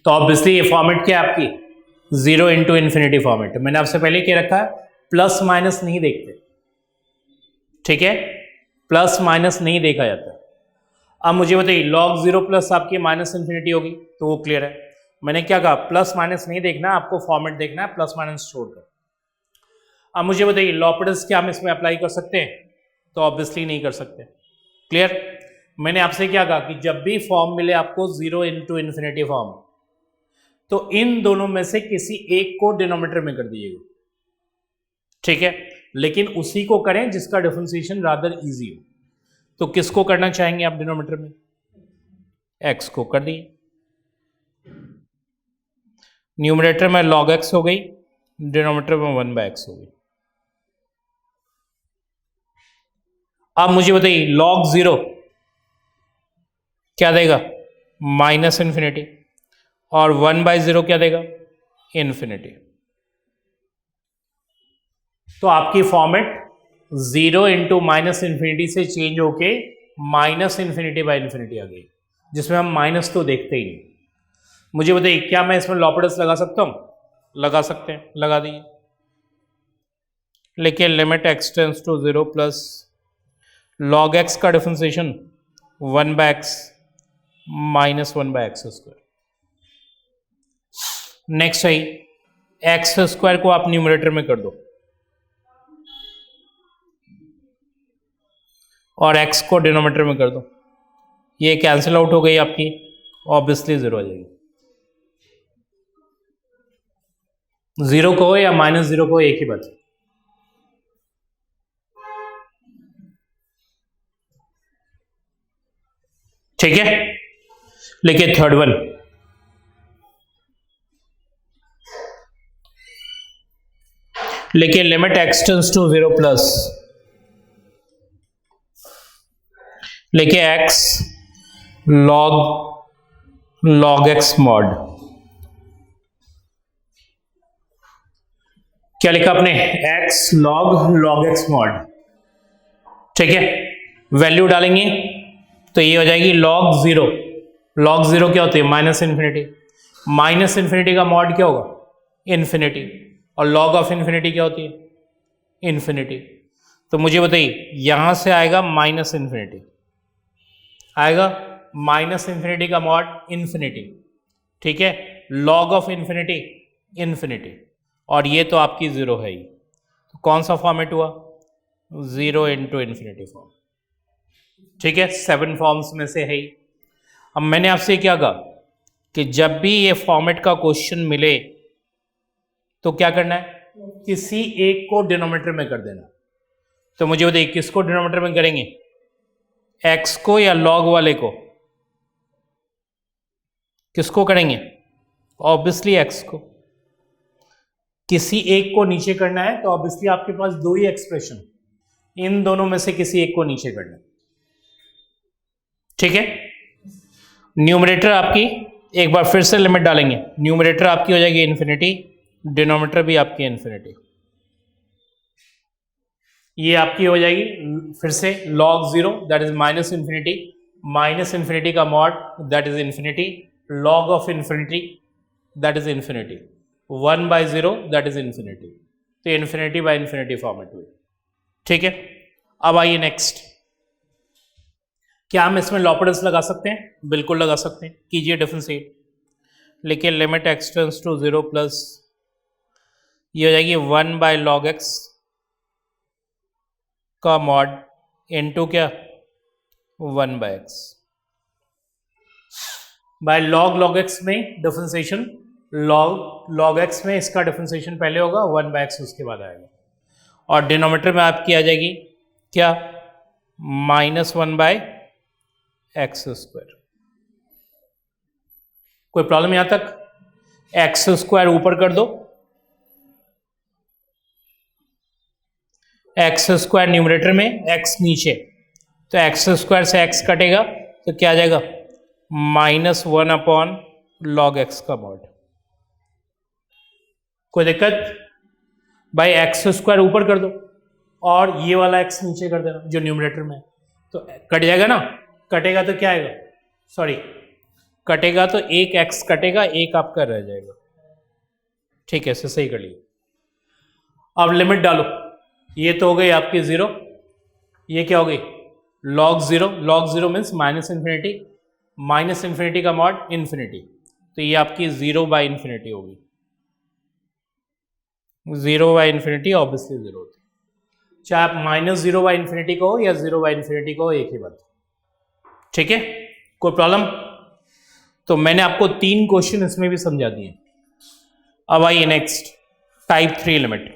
[SPEAKER 2] तो ऑब्वियसली ये फॉर्मेट क्या है आपकी, 0 इंटू इन्फिनिटी फॉर्मेट। मैंने आपसे पहले क्या रखा है, प्लस माइनस नहीं देखते, ठीक है, प्लस माइनस नहीं देखा जाता। अब मुझे बताइए log 0 प्लस आपकी माइनस इन्फिनिटी होगी, तो वो क्लियर है। मैंने क्या कहा, प्लस माइनस नहीं देखना, आपको फॉर्मेट देखना है प्लस माइनस छोड़कर। अब मुझे बताइए लॉपिटल्स क्या हम इसमें अप्लाई कर सकते हैं, तो ऑब्वियसली नहीं कर सकते। क्लियर? मैंने आपसे क्या कहा कि जब भी फॉर्म मिले आपको 0 इंटू इन्फिनिटी फॉर्म, तो इन दोनों में से किसी एक को डिनोमिनेटर में कर दीजिएगा, ठीक है, लेकिन उसी को करें जिसका डिफरेंशिएशन रादर इजी हो। तो किसको करना चाहेंगे आप डिनोमिनेटर में, x को कर दिए। न्यूमरेटर में log x हो गई, डिनोमिनेटर में 1/x हो गई। अब मुझे बताइए log 0 क्या देगा, माइनस इन्फिनिटी, और 1/0 क्या देगा, इन्फिनिटी। तो आपकी फॉर्मेट 0 इंटू माइनस इन्फिनिटी से चेंज होके माइनस इन्फिनिटी बाय इन्फिनिटी आ गई, जिसमें हम माइनस तो देखते ही नहीं। मुझे बताइए क्या मैं इसमें लॉपिटल्स लगा सकता हूं, लगा सकते हैं, लगा दिए। लेकिन limit x tends to 0 plus log x का differentiation 1/x minus 1/x square. Next है एक्स स्क्वायर को आप न्यूमरेटर में कर दो और x को डिनोमिनेटर में कर दो, ये कैंसिल आउट हो गई आपकी, ऑब्वियसली 0 आ जाएगी। 0 को या -0 को एक ही बात है। ठीक है, लिखिए थर्ड वन, लिखिए limit x tends to 0 plus, लिखिए x log x मॉड। क्या लिखा आपने, x log x मॉड। ठीक है, वैल्यू डालेंगे तो ये हो जाएगी log 0। log 0 क्या होती है, माइनस इन्फिनिटी। माइनस इन्फिनिटी का मॉड क्या होगा, इन्फिनिटी। और log ऑफ इन्फिनिटी क्या होती है, इन्फिनिटी। तो मुझे बताइए यहां से आएगा माइनस इन्फिनिटी, आएगा माइनस इन्फिनिटी का मॉड इन्फिनिटी, ठीक है, log ऑफ इन्फिनिटी इन्फिनिटी, और ये तो आपकी 0 है ही। तो कौन सा फॉर्मेट हुआ, 0 इंटू इन्फिनिटी फॉर्म। ठीक है, 7 फॉर्म्स में से है ही। अब मैंने आपसे क्या कहा कि जब भी ये फॉर्मेट का क्वेश्चन मिले तो क्या करना है, किसी एक को डिनोमिनेटर में कर देना। तो मुझे बताइए किसको डिनोमिनेटर में करेंगे, x को या log वाले को, किसको करेंगे, ऑब्वियसली x को। किसी एक को नीचे करना है तो ऑब्वियसली आपके पास दो ही एक्सप्रेशन, इन दोनों में से किसी एक को नीचे करना है। ठीक है, न्यूमरेटर आपकी एक बार फिर से लिमिट डालेंगे, न्यूमरेटर आपकी हो जाएगी इन्फिनिटी, डिनोमिनेटर भी आपकी इन्फिनिटी। ये आपकी हो जाएगी फिर से log 0 that is minus infinity, minus infinity का mod that is infinity, log of infinity that is infinity, 1/0 that is infinity. तो इन्फिनिटी बाय इन्फिनिटी फॉर्मेट हुई। ठीक है, अब आइए नेक्स्ट, क्या हम इसमें लॉपरेटर्स लगा सकते हैं? बिल्कुल लगा सकते हैं, कीजिए डिफरेंशिएट। लेकिन limit x tends to 0 plus ये हो जाएगी 1 बाय लॉग एक्स का मॉड इनटू क्या 1 by x by log x में डिफरेंशिएशन लॉग एक्स में इसका डिफरेंशिएशन पहले होगा 1 बाय एक्स उसके बाद आएगा और डिनोमिनेटर में आपकी आ जाएगी क्या -1 बाय एक्स स्क्वायर। कोई प्रॉब्लम यहां तक? एक्स स्क्वायर ऊपर कर दो, एक्स स्क्वायर न्यूमरेटर में, एक्स नीचे, तो एक्स स्क्वायर से एक्स कटेगा तो क्या आ जाएगा -1 अपॉन लॉग एक्स का मॉड। कोई दिक्कत? भाई एक्स स्क्वायर ऊपर कर दो और ये वाला एक्स नीचे कर देना जो न्यूमरेटर में है, तो कट जाएगा ना। कटेगा तो क्या आएगा, सॉरी कटेगा तो एक एक्स कटेगा, एक आपका रह जाएगा। ठीक है, इसे सही कर लिए। अब लिमिट डालो, ये तो हो गई आपकी 0, ये क्या हो गई log 0। log 0 means minus infinity का मॉड इन्फिनिटी, तो ये आपकी 0 बाई इन्फिनिटी होगी। 0 बाई इन्फिनिटी ऑब्वियसली 0 होती है, चाहे आप -0 बाई इन्फिनिटी को या 0 बाई इन्फिनिटी को, एक ही बात। ठीक है, कोई प्रॉब्लम? तो मैंने आपको 3 क्वेश्चन इसमें भी समझा दिए। अब आइए नेक्स्ट, टाइप 3 लिमिट।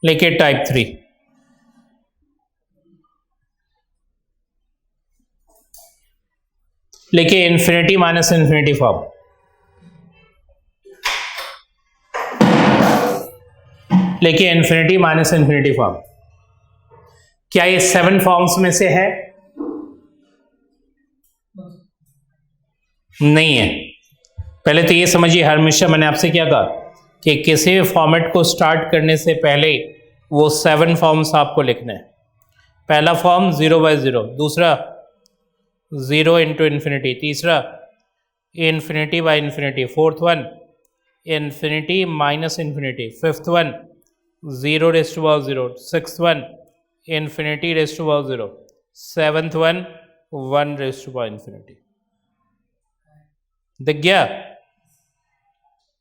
[SPEAKER 2] लेके टाइप 3, लेके इन्फिनिटी माइनस इन्फिनिटी फॉर्म। लेके इन्फिनिटी माइनस इन्फिनिटी फॉर्म। क्या ये 7 फॉर्म्स में से है? नहीं है। पहले तो ये समझिए, हमेशा मैंने आपसे क्या कहा कि किसी भी फॉर्मेट को स्टार्ट करने से पहले वो 7 फॉर्म्स आपको लिखने हैं। पहला फॉर्म 0 बाय 0, दूसरा 0 इंटू इन्फिनिटी, तीसरा infinity by infinity, fourth one infinity minus infinity, fifth one 0 raise to power 0, sixth one infinity raise to power 0, seventh one 1 raise to power infinity. दिख गया?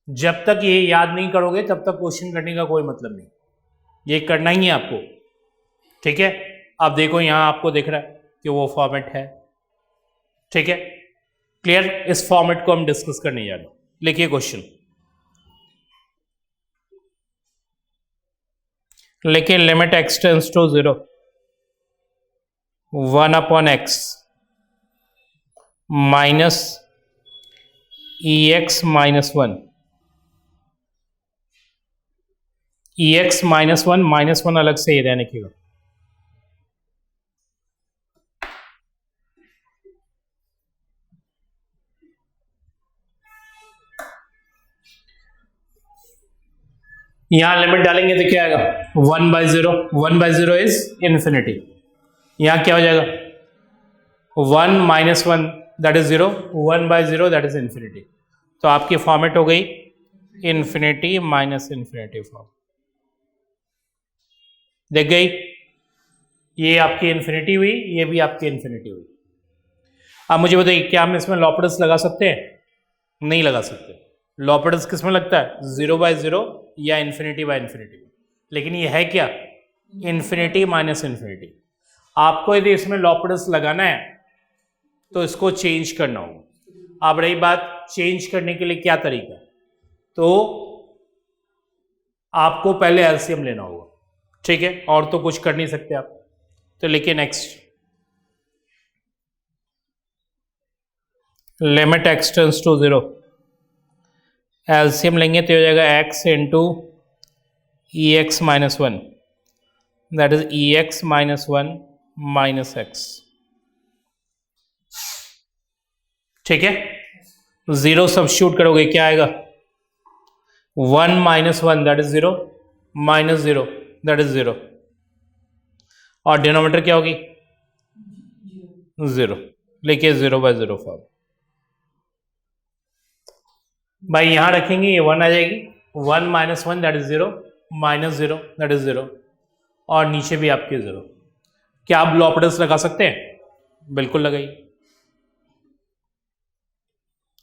[SPEAKER 2] जब तक ये याद नहीं करोगे तब तक क्वेश्चन करने का कोई मतलब नहीं, ये करना ही है आपको। ठीक है, अब देखो यहां आपको दिख रहा है कि वो फॉर्मेट है। ठीक है, क्लियर? इस फॉर्मेट को हम डिस्कस करने जा रहे हैं। लिखिए क्वेश्चन, लिखिए limit x tends to 0 1 upon x minus EX minus 1, EX -1 अलग से ही रहने की। यहां लिमिट डालेंगे तो क्या आएगा 1 बाय 0, 1 बाय 0 इज इन्फिनिटी। यहां क्या हो जाएगा 1 minus 1 that is 0, 1 by 0 that is infinity. तो आपकी फॉर्मेट हो गई इन्फिनिटी माइनस इन्फिनिटी फॉर्म। देख गई? ये आपकी इन्फिनिटी हुई, ये भी आपकी इन्फिनिटी हुई। अब मुझे बताइए, क्या हम इसमें लॉपरेटर्स लगा सकते हैं? नहीं लगा सकते। लॉपरेटर्स किस में लगता है 0 बाय 0 या इन्फिनिटी बाय इन्फिनिटी। लेकिन ये है क्या इन्फिनिटी माइनस इन्फिनिटी। आपको यदि इसमें लॉपरेटर्स लगाना है तो इसको चेंज करना होगा। अब रही बात चेंज करने के लिए क्या तरीका, तो आपको पहले एलसीएम लेना होगा। ठीक है, और तो कुछ कर नहीं सकते आप। तो लिखिए next, limit x tends to 0, LCM लेंगे तो हो जाएगा x into EX minus 1, that is EX minus 1 minus x. ठीक है, 0 सब्स्टिट्यूट करोगे क्या आएगा 1 minus 1 that is 0 minus 0 that is 0, और डिनोमिनेटर क्या होगी 0। लिखिए 0 बाय 0 फॉर्म। भाई यहां रखेंगे ये 1 आ जाएगी, 1 minus 1 that is 0 minus 0 that is 0, और नीचे भी आपके 0। क्या आप लॉपडस लगा सकते हैं? बिल्कुल लगाइए।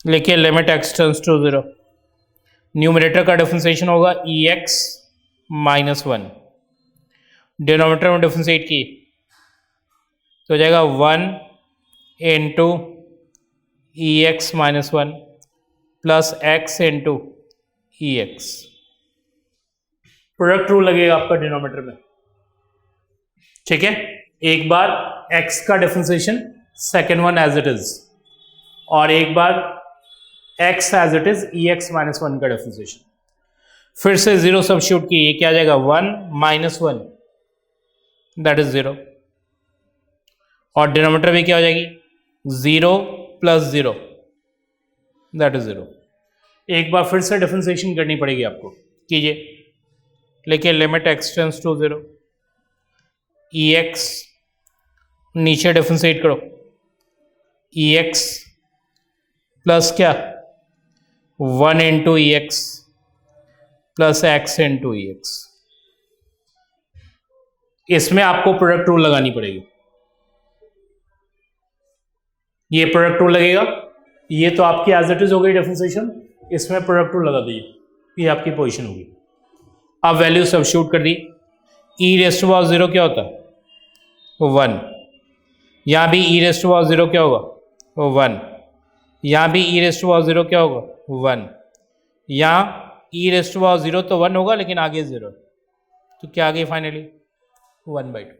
[SPEAKER 2] लिखिए limit x tends to 0। Numerator का डिफरेंशिएशन होगा ex माइनस 1, डिनोमिनेटर में डिफरेंशिएट की तो हो जाएगा 1 into ex minus 1 plus x into ex। Product rule लगेगा आपका डिनोमिनेटर में, ठीक है। एक बार x का differentiation, second one as it is, और एक बार x as it is ex minus 1 का डिफरेंशिएशन। फिर से 0 सब्स्टिट्यूट की, ये क्या आ जाएगा 1 माइनस 1 दैट इज 0, और डिनोमिनेटर में क्या हो जाएगी 0 प्लस 0 दैट इज 0। एक बार फिर से डिफरेंशिएशन करनी पड़ेगी आपको, कीजिए। लेकिन limit x tends to 0, ex नीचे डिफरेंशिएट करो, ex प्लस क्या 1 into ex plus x into ex। इसमें आपको प्रोडक्ट रूल लगानी पड़ेगी। ये प्रोडक्ट रूल लगेगा, ये तो आपकी एज इट इज हो गई डिफरेंशिएशन, इसमें प्रोडक्ट रूल लगा दीजिए, ये आपकी पोजीशन होगी। अब वैल्यू सब्स्टिट्यूट कर दी, e रेज़ टू पावर 0 क्या होता है 1, यहां भी e रेज़ टू पावर 0 क्या होगा 1, यहां भी e रेज़ टू पावर 0 क्या होगा 1, यहां e रेज़ टू पावर 0 तो 1 होगा लेकिन आगे 0, तो क्या आ गई फाइनली 1/2,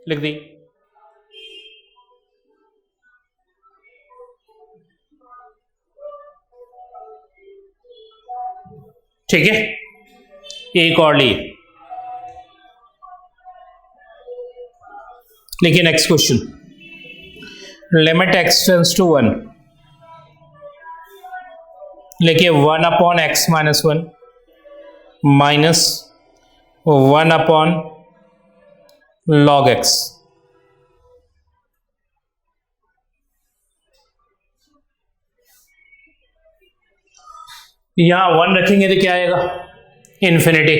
[SPEAKER 2] लिख दी। ठीक है, एक और लिए। देखिए next question, limit x tends to 1, लिखिए 1 upon x minus 1 minus 1 upon log x। यहां 1 रखेंगे तो क्या आएगा infinity,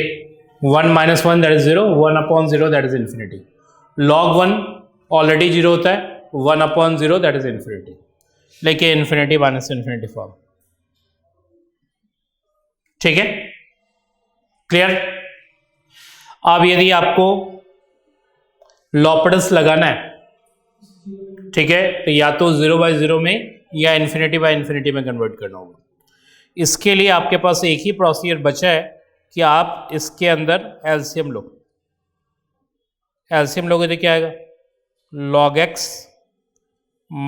[SPEAKER 2] 1 minus 1 that is 0, 1 upon 0 that is infinity. Log 1 already 0 होता है, 1 अपॉन 0 दैट इज इन्फिनिटी, लेकिन इन्फिनिटी माइनस इन्फिनिटी फॉर्म। ठीक है, क्लियर। अब यदि आपको लॉपडस लगाना है, ठीक है, तो या तो 0/0 में या इन्फिनिटी में कन्वर्ट करना होगा। इसके लिए आपके पास एक ही प्रोसीजर बचा है कि आप इसके अंदर एलसीएम लो। एलसीएम लोगे तो क्या आएगा log x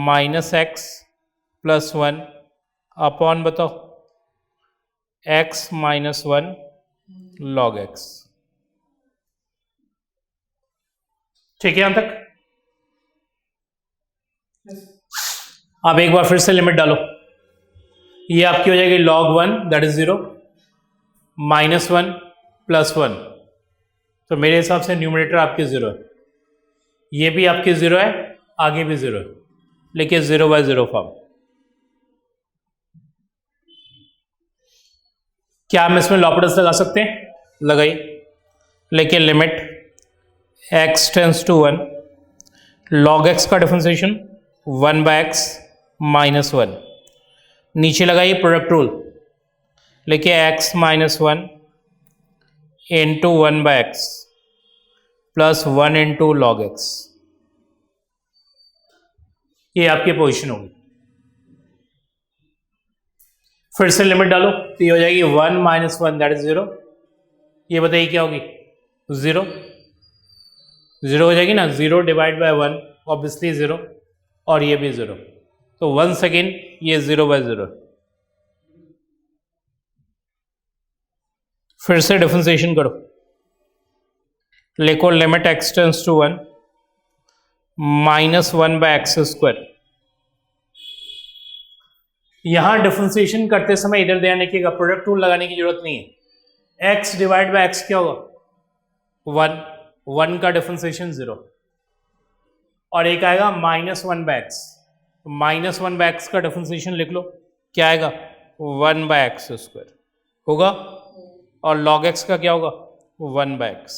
[SPEAKER 2] minus x plus 1 upon बताओ x माइनस 1 log x। ठीक है यहां तक। अब एक बार फिर से लिमिट डालो, ये आपकी हो जाएगी log 1 that is 0 minus 1 plus 1, तो मेरे हिसाब से न्यूमरेटर आपके 0 है, ये भी आपके 0 है, आगे भी 0 है, लेकिन 0/0 फॉर्म। क्या हम इसमें लॉपडस लगा सकते हैं? लगाइए। लेकिन limit x tends to 1, log x का डिफरेंशिएशन 1/x माइनस 1, नीचे लगाइए प्रोडक्ट रूल, लिखिए x minus 1 into 1/x plus 1 into log x। ये आपकी पोजीशन होगी। फिर से लिमिट डालो तो ये हो जाएगी 1 माइनस 1 दैट इज 0, ये बताइए क्या होगी 0 हो जाएगी ना, 0 डिवाइड बाय 1 ऑब्वियसली 0, और ये भी 0, तो 1 सेकेंड ये 0/0। फिर से डिफरेंशिएशन करो, लिखो limit x tends to 1 minus 1/x square. यहां डिफरेंशिएशन करते समय इधर ध्यान रखिएगा, प्रोडक्ट रूल लगाने की जरूरत नहीं है। x डिवाइड बाय x क्या होगा 1 का डिफरेंशिएशन 0, और एक आएगा माइनस 1/x, माइनस 1/x का डिफरेंशिएशन लिख लो, क्या आएगा 1/x स्क्वायर होगा, और log x का क्या होगा 1/x।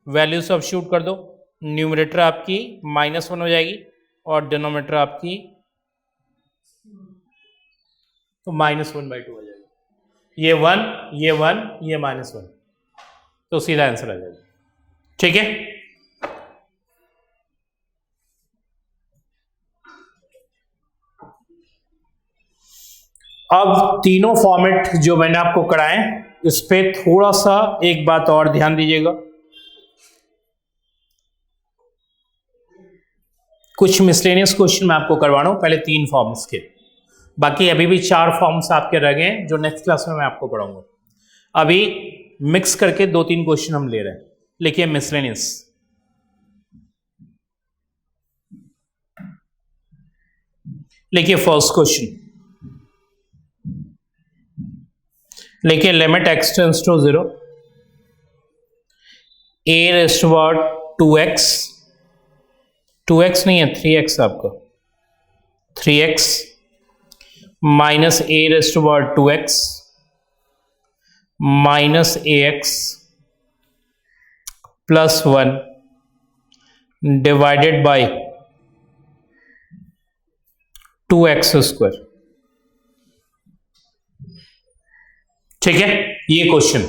[SPEAKER 2] वैल्यू सब्स्टिट्यूट कर दो, न्यूमरेटर आपकी -1 हो जाएगी और डिनोमिनेटर आपकी तो -1/2 हो जाएगी। ये 1, ये 1, ये -1, तो सीधा आंसर आ जाएगा। ठीक है, अब तीनों फॉर्मेट जो मैंने आपको कराए इस पे थोड़ा सा एक बात और ध्यान दीजिएगा। कुछ मिसलेनियस क्वेश्चन मैं आपको करवा रहा हूं पहले 3 फॉर्म्स के, बाकी अभी भी 4 फॉर्म्स आपके रह गए हैं जो नेक्स्ट क्लास में मैं आपको पढ़ाऊंगा। अभी मिक्स करके 2-3 क्वेश्चन हम ले रहे हैं। लिखिए मिसलेनियस, लिखिए फर्स्ट क्वेश्चन, लिखिए limit x tends to 0 a raised to power 2x, 2x नहीं है 3x आपका, 3x minus a raised to power 2x minus ax plus 1 divided by 2x square. ठीक है, ये क्वेश्चन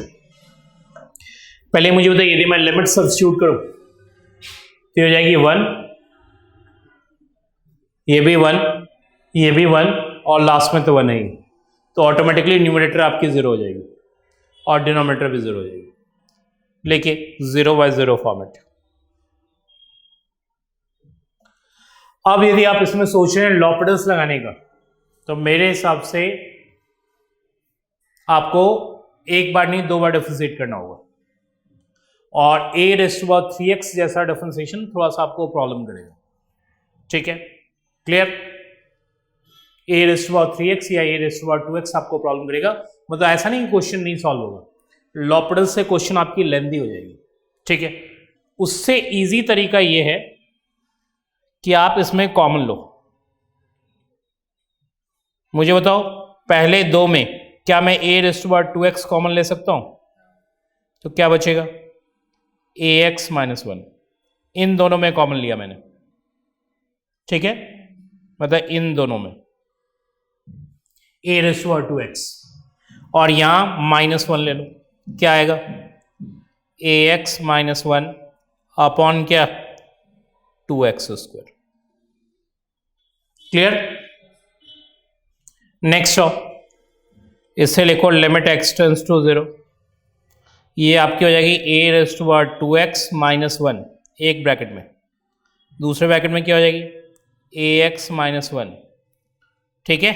[SPEAKER 2] पहले मुझे बताइए, यदि मैं लिमिट सब्स्टिट्यूट करूं तो हो जाएगी 1, ये भी 1, ये भी 1 और लास्ट में तो 1 नहीं, तो ऑटोमेटिकली न्यूमरेटर आपकी 0 हो जाएगी और डिनोमिनेटर भी 0 हो जाएगी। लेकिन 0/0 फॉर्मेट। अब यदि आप इसमें सोच रहे हैं लॉपिडल्स लगाने का, तो मेरे हिसाब से आपको एक बार नहीं 2 बार डिफरेंशिएट करना होगा, और a raised to power 3x जैसा डिफरेंशिएशन थोड़ा सा आपको प्रॉब्लम करेगा। ठीक है, clear? a raised to power 3x या a raised to power 2x आपको प्रॉब्लम करेगा। मतलब ऐसा नहीं क्वेश्चन नहीं सॉल्व होगा, लॉपिडल से क्वेश्चन आपकी लेंथी हो जाएगी। ठीक है, उससे इजी तरीका यह है कि आप इसमें कॉमन लो। मुझे बताओ पहले 2 में क्या मैं a raised to power 2x common ले सकता हूं? तो क्या बचेगा? ax minus 1। इन दोनों में कॉमन लिया मैंने। ठीक है, मतलब इन दोनों में a raised to power 2x और यहां -1 ले लो, क्या आएगा? ax माइनस 1 अपॉन क्या? 2x square. क्लियर? नेक्स्ट आओ, इससे लिखो लिमिट x टेंड्स टू 0, ये आपकी हो जाएगी a raised to power 2x minus 1 एक ब्रैकेट में, दूसरे ब्रैकेट में क्या हो जाएगी? ax minus 1। ठीक है,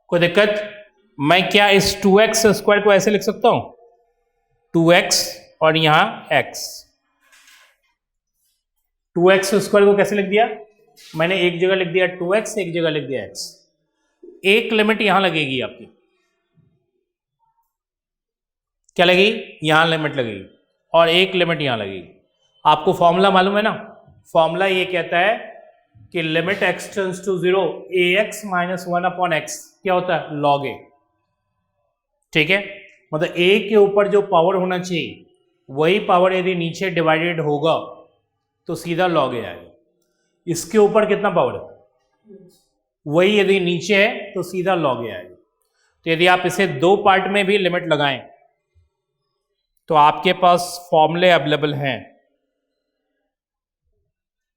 [SPEAKER 2] कोई दिक्कत? मैं क्या इस 2x स्क्वायर को ऐसे लिख सकता हूं? 2x और यहां x, 2x स्क्वायर को कैसे लिख दिया मैंने? एक जगह लिख दिया 2x, एक जगह लिख दिया x। एक लिमिट यहां लगेगी आपकी, क्या लगेगी? यहां लिमिट लगेगी और एक लिमिट यहां लगेगी। आपको फॉर्मूला मालूम है ना? फॉर्मूला ये कहता है कि limit x tends to 0 ax minus 1 upon x क्या होता है? log a। ठीक है, मतलब a के ऊपर जो पावर होना चाहिए वही पावर यदि नीचे डिवाइडेड होगा तो सीधा log a आएगा। इसके ऊपर कितना पावर है? वही यदि नीचे है तो सीधा log a आएगा। तो यदि आप इसे 2 पार्ट में भी लिमिट लगाएं तो आपके पास फॉर्मूले अवेलेबल हैं।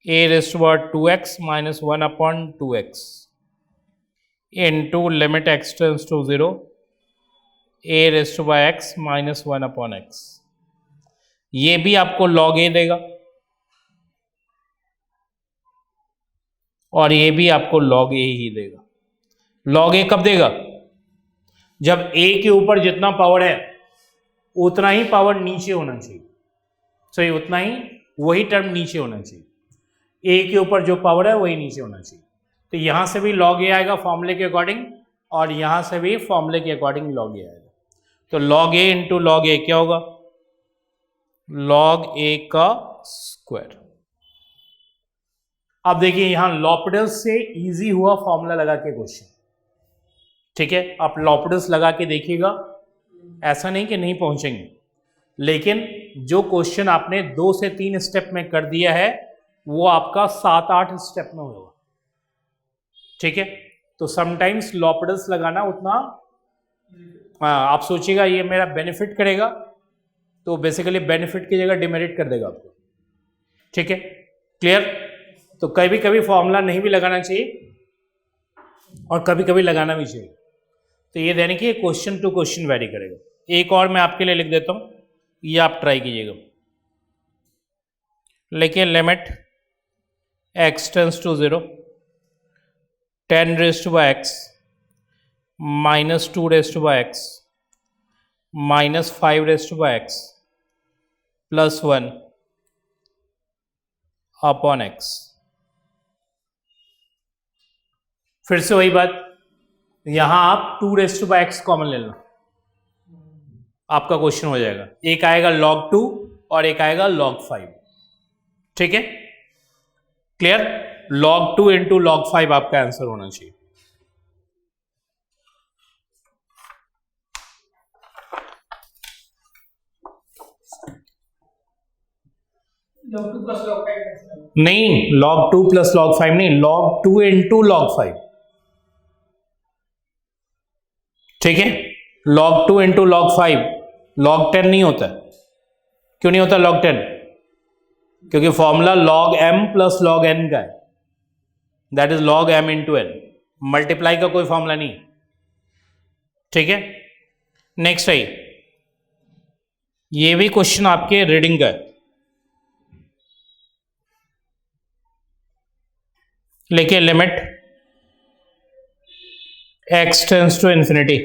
[SPEAKER 2] a raised to power 2x minus 1 upon 2x into limit x tends to 0 a raised to power x minus 1 upon x। ये भी आपको log a देगा और ये भी आपको log a ही देगा। log a कब देगा? जब a के ऊपर जितना पावर है उतना ही पावर नीचे होना चाहिए। सही, उतना ही वही टर्म नीचे होना चाहिए। a के ऊपर जो पावर है वही नीचे होना चाहिए। तो यहां से भी log a आएगा फॉर्मूले के अकॉर्डिंग और यहां से भी फॉर्मूले के अकॉर्डिंग log a आएगा। तो log a into log a क्या होगा? log a का स्क्वायर। अब देखिए यहां लॉपिडल्स से इजी हुआ फॉर्मूला लगा के क्वेश्चन। ठीक है, आप लॉपिडल्स लगा के देखिएगा, ऐसा नहीं कि नहीं पहुंचेंगे। लेकिन जो क्वेश्चन आपने 2 से 3 स्टेप में कर दिया है वो आपका 7-8 स्टेप में होगा। ठीक है, तो समटाइम्स लॉपडल्स लगाना उतना आप सोचिएगा ये मेरा बेनिफिट करेगा, तो बेसिकली बेनिफिट की जगह डिमेरिट कर देगा आपको। ठीक है, क्लियर? तो कभी कभी फॉर्मूला नहीं भी लगाना चाहिए और कभी कभी लगाना भी चाहिए। तो ये यानी कि क्वेश्चन टू क्वेश्चन वेरी करेगा। एक और मैं आपके लिए लिख देता हूं, ये आप ट्राई कीजिएगा। लेकिन limit x tends to 0 10 raise to by x minus 2 raise to by x minus 5 raise to by x plus 1 upon x। फिर से वही बात, यहां आप 2 raise to by x common ले लो, आपका क्वेश्चन हो जाएगा। एक आएगा log 2 और एक आएगा log 5। ठीक है, क्लियर? log 2 इंटू log 5 आपका आंसर होना चाहिए।
[SPEAKER 3] log 2 plus log 5
[SPEAKER 2] नहीं, log 2 प्लस log 5 नहीं, log 2 इंटू log 5। ठीक है, log 2 इंटू log 5 log 10 नहीं होता। क्यों नहीं होता log 10? क्योंकि formula log m plus log n का है, that is log m into n। Multiply का कोई फॉर्मूला नहीं। ठीक है, नेक्स्ट है ये भी क्वेश्चन आपके रीडिंग का है। लेकिन limit x tends to infinity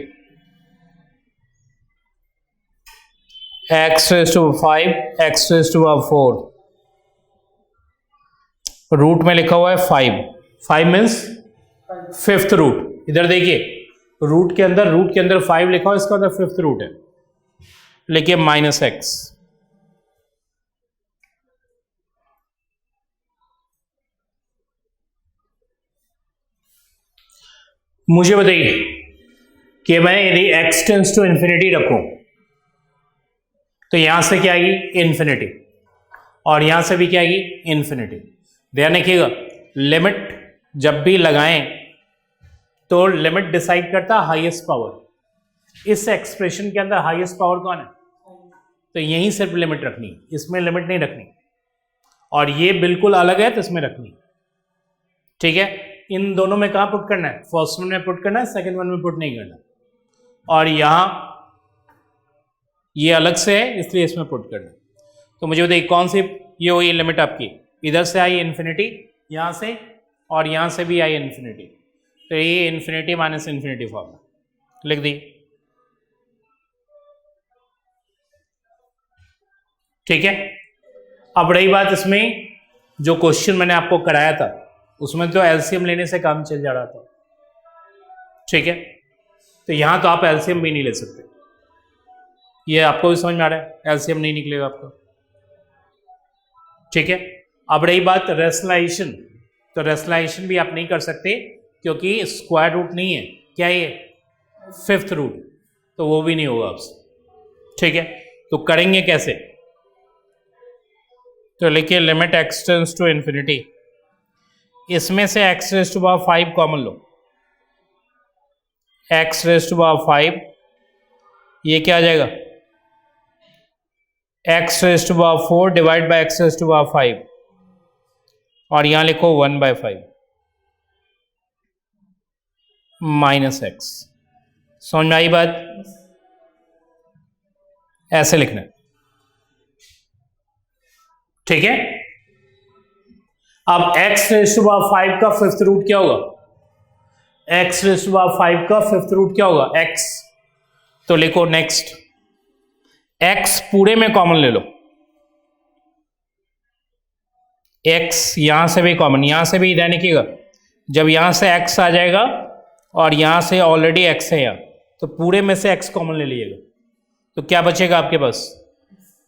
[SPEAKER 2] x raise to 5 x raise to 4, root में लिखा हुआ है 5 मीन्स 5th रूट। इधर देखिए, रूट के अंदर 5 लिखा हुआ है, इसका मतलब 5th रूट है। लिखिए माइनस x। मुझे बताइए कि मैं यदि x टेंस टू इंफिनिटी रखूं तो यहां से क्या आएगी? इंफिनिटी, और यहां से भी क्या आएगी? इंफिनिटी। ध्यान रखिएगा, लिमिट जब भी लगाएं तो लिमिट डिसाइड करता है हाईएस्ट पावर। इस एक्सप्रेशन के अंदर हाईएस्ट पावर कौन है? तो यहीं सिर्फ लिमिट रखनी, इसमें लिमिट नहीं रखनी। और ये बिल्कुल अलग है तो इसमें रखनी। ठीक है, इन दोनों में कहां पुट करना है? फर्स्ट वन में पुट करना है, सेकंड वन में पुट नहीं करना। और यहां ये अलग से है इसलिए इसमें पुट करना। तो मुझे बताइए कौन सी ये हुई लिमिट आपकी? इधर से आई इन्फिनिटी, यहां से, और यहां से भी आई इन्फिनिटी। तो ये इन्फिनिटी माइनस इन्फिनिटी फॉर्मूला लिख दी। ठीक है, अब रही बात इसमें जो क्वेश्चन मैंने आपको कराया था उसमें तो एलसीएम लेने से काम चल जा रहा था। ठीक है, तो यहां तो आप एलसीएम भी नहीं ले सकते। ये आपको भी समझ में आ रहा है, एलसीएम नहीं निकलेगा आपका। ठीक है, अब रही बात रेशनलाइजेशन, तो रेशनलाइजेशन भी आप नहीं कर सकते क्योंकि स्क्वायर रूट नहीं है। क्या ये? 5th रूट, तो वो भी नहीं होगा आपसे। ठीक है, तो करेंगे कैसे? तो लिखिए limit x tends to infinity, इसमें से x raise to power 5 common लो। x रेज़ टू पावर 5, ये क्या आ जाएगा? x raise to power 4 divide by x raise to power 5, और यहां लिखो 1/5 माइनस x। समझ में आई बात? ऐसे लिखना। ठीक है, अब x रेज़ टू पावर 5 का 5th रूट क्या होगा? x रेज़ टू पावर 5 का 5th रूट क्या होगा? x। तो लिखो नेक्स्ट, x पूरे में कॉमन ले लो। x यहां से भी कॉमन, यहां से भी ध्यान रखिएगा, जब यहां से x आ जाएगा और यहां से ऑलरेडी x है यहां, तो पूरे में से x कॉमन ले लीजिएगा। तो क्या बचेगा आपके पास?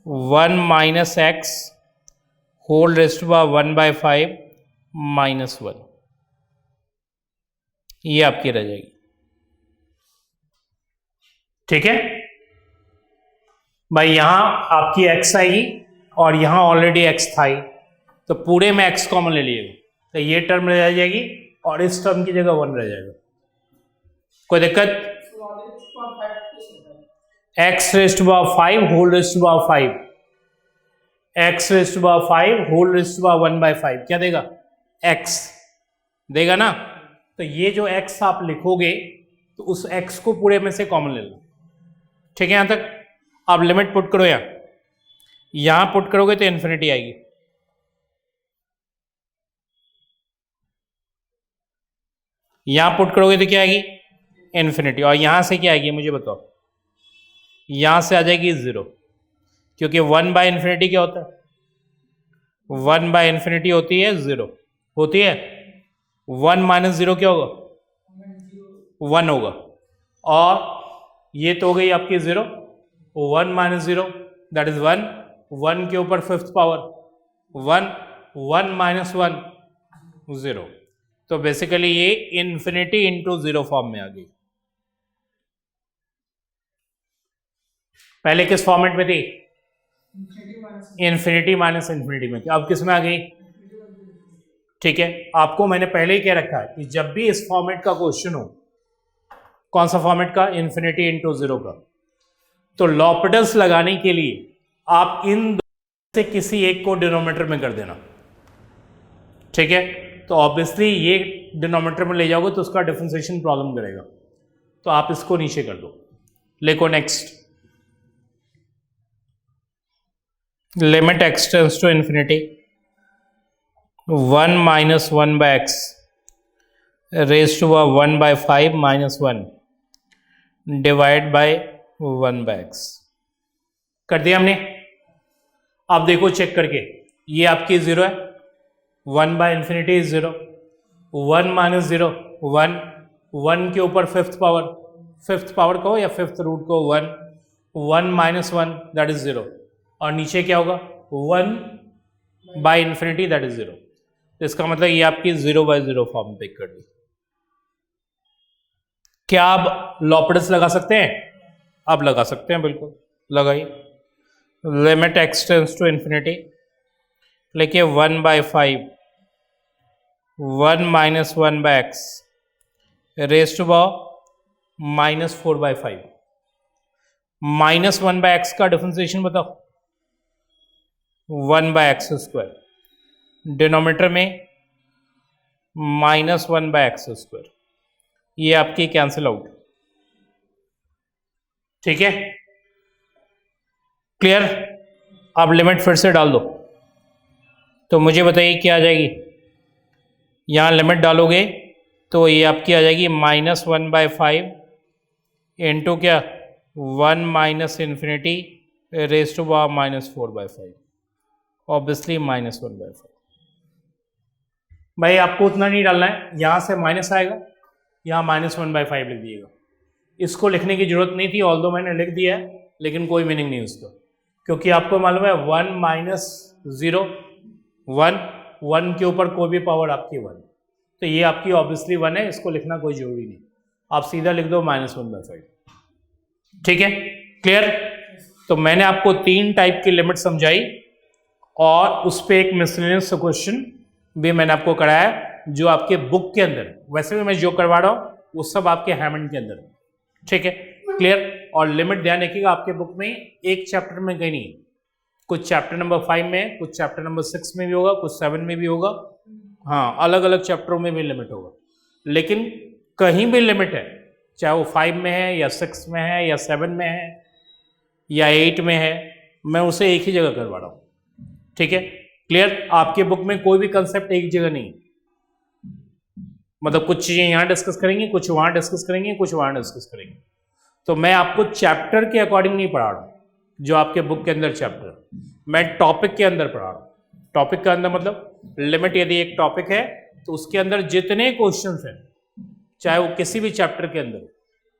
[SPEAKER 2] 1 minus x whole raise to power 1/5 minus 1, ये आपकी रह जाएगी। ठीक है, भाई यहाँ आपकी x आएगी और यहाँ ऑलरेडी x था ही, तो पूरे में x कॉमन ले लीजिएगा, तो ये टर्म रह जाएगी और इस टर्म की जगह 1 रह जाएगा। कोई दिक्कत? x raise to power 5 whole raise to power 5, x raise to power 5 whole raise to power 1/5 क्या देगा? x देगा ना। तो ये जो x आप लिखोगे तो उस x को पूरे में से कॉमन ले लो। ठीक है, यहां तक आप लिमिट पुट करो, यहां पुट करोगे तो इन्फिनिटी आएगी। यहां पुट करोगे तो क्या आएगी? इन्फिनिटी। और यहां से क्या आएगी मुझे बताओ? यहां से आ जाएगी 0, क्योंकि 1/∞ क्या होता है? 1/∞ होती है 0, होती है 1 - 0 क्या होगा? 1 होगा। और ये तो हो गई आपकी 0, 1 - 0 दैट इज 1, 1 के ऊपर 5th पावर 1, 1 - 1 0। तो बेसिकली ये इन्फिनिटी इंटू 0 फॉर्म में आ गई। पहले किस फॉर्मेट में थी? इन्फिनिटी माइनस इन्फिनिटी में थी, अब किस में आ गई? ठीक है, आपको मैंने पहले ही कह रखा है कि जब भी इस फॉर्मेट का क्वेश्चन हो, कौन सा फॉर्मेट का? इन्फिनिटी इंटू 0 का, तो लॉपिटल्स लगाने के लिए आप इन दो से किसी एक को डिनोमिनेटर में कर देना। ठीक है, तो ऑब्वियसली ये डिनोमिनेटर में ले जाओगे तो उसका डिफरेंशिएशन प्रॉब्लम करेगा, तो आप इसको नीचे कर दो। लिखो next, limit x tends to infinity 1 - 1/x raise to 1/5 - 1 divide by 1/x कर दिया हमने। अब देखो चेक करके, ये आपकी 0 है, 1/∞ 0, 1 - 0 1, 1 के ऊपर 5th पावर कहो या 5th रूट को 1, 1 - 1 दैट इज 0, और नीचे क्या होगा? 1/∞ दैट इज 0। तो इसका मतलब ये आपकी 0/0 फॉर्म पिक कर दी। क्या आप लॉपिटल्स लगा सकते हैं? आप लगा सकते हैं, बिल्कुल लगाइए। Limit x tends to infinity, लिखिए 1/5 1 - 1/x raise to power -4/5। -1/x का डिफरेंशिएशन बताओ? 1/x², डिनोमिनेटर में -1/x², ये आपकी कैंसिल आउट। ठीक है, क्लियर? अब लिमिट फिर से डाल दो, तो मुझे बताइए क्या आ जाएगी? यहाँ लिमिट डालोगे तो ये आपकी आ जाएगी -1/5 इंटू क्या? 1 - infinity raise to power -4/5, obviously -1/5। भाई आपको उतना नहीं डालना है, यहाँ से माइनस आएगा, यहाँ -1/5 लिख दिएगा। इसको लिखने की जरूरत नहीं थी, ऑल्दो मैंने लिख दिया है, लेकिन कोई मीनिंग नहीं उसका, क्योंकि आपको मालूम है 1 - 0 1, 1 के ऊपर कोई भी पावर आपकी 1, तो ये आपकी ऑब्वियसली 1 है, इसको लिखना कोई जरूरी नहीं, आप सीधा लिख दो -1/5। ठीक है, क्लियर? तो मैंने आपको 3 टाइप की लिमिट समझाई और उस पर एक मिसलेनियस क्वेश्चन भी मैंने आपको कराया, जो आपके बुक के अंदर, वैसे भी मैं जो करवा रहा हूँ वो सब आपके हैमंड के अंदर। ठीक है, क्लियर? और लिमिट ध्यान रखिएगा, आपके बुक में एक चैप्टर में कहीं नहीं, कुछ चैप्टर नंबर 5 में, कुछ चैप्टर नंबर 6 में भी होगा, कुछ 7 में भी होगा, हाँ अलग अलग चैप्टरों में भी लिमिट होगा, लेकिन कहीं भी लिमिट है, चाहे वो 5 में है या 6 में है या 7 में है या 8 में है, मैं उसे एक ही जगह करवा रहा हूँ। ठीक है, क्लियर? आपके बुक में कोई भी कंसेप्ट एक जगह नहीं, मतलब कुछ चीजें यहाँ डिस्कस करेंगे, कुछ वहाँ डिस्कस करेंगे, कुछ वहाँ डिस्कस करेंगे, तो मैं आपको चैप्टर के अकॉर्डिंग नहीं पढ़ा रहा हूँ, जो आपके बुक के अंदर चैप्टर, मैं टॉपिक के अंदर पढ़ा रहा हूँ। टॉपिक का अंदर मतलब लिमिट यदि एक टॉपिक है तो उसके अंदर जितने क्वेश्चंस हैं, चाहे वो किसी भी चैप्टर के अंदर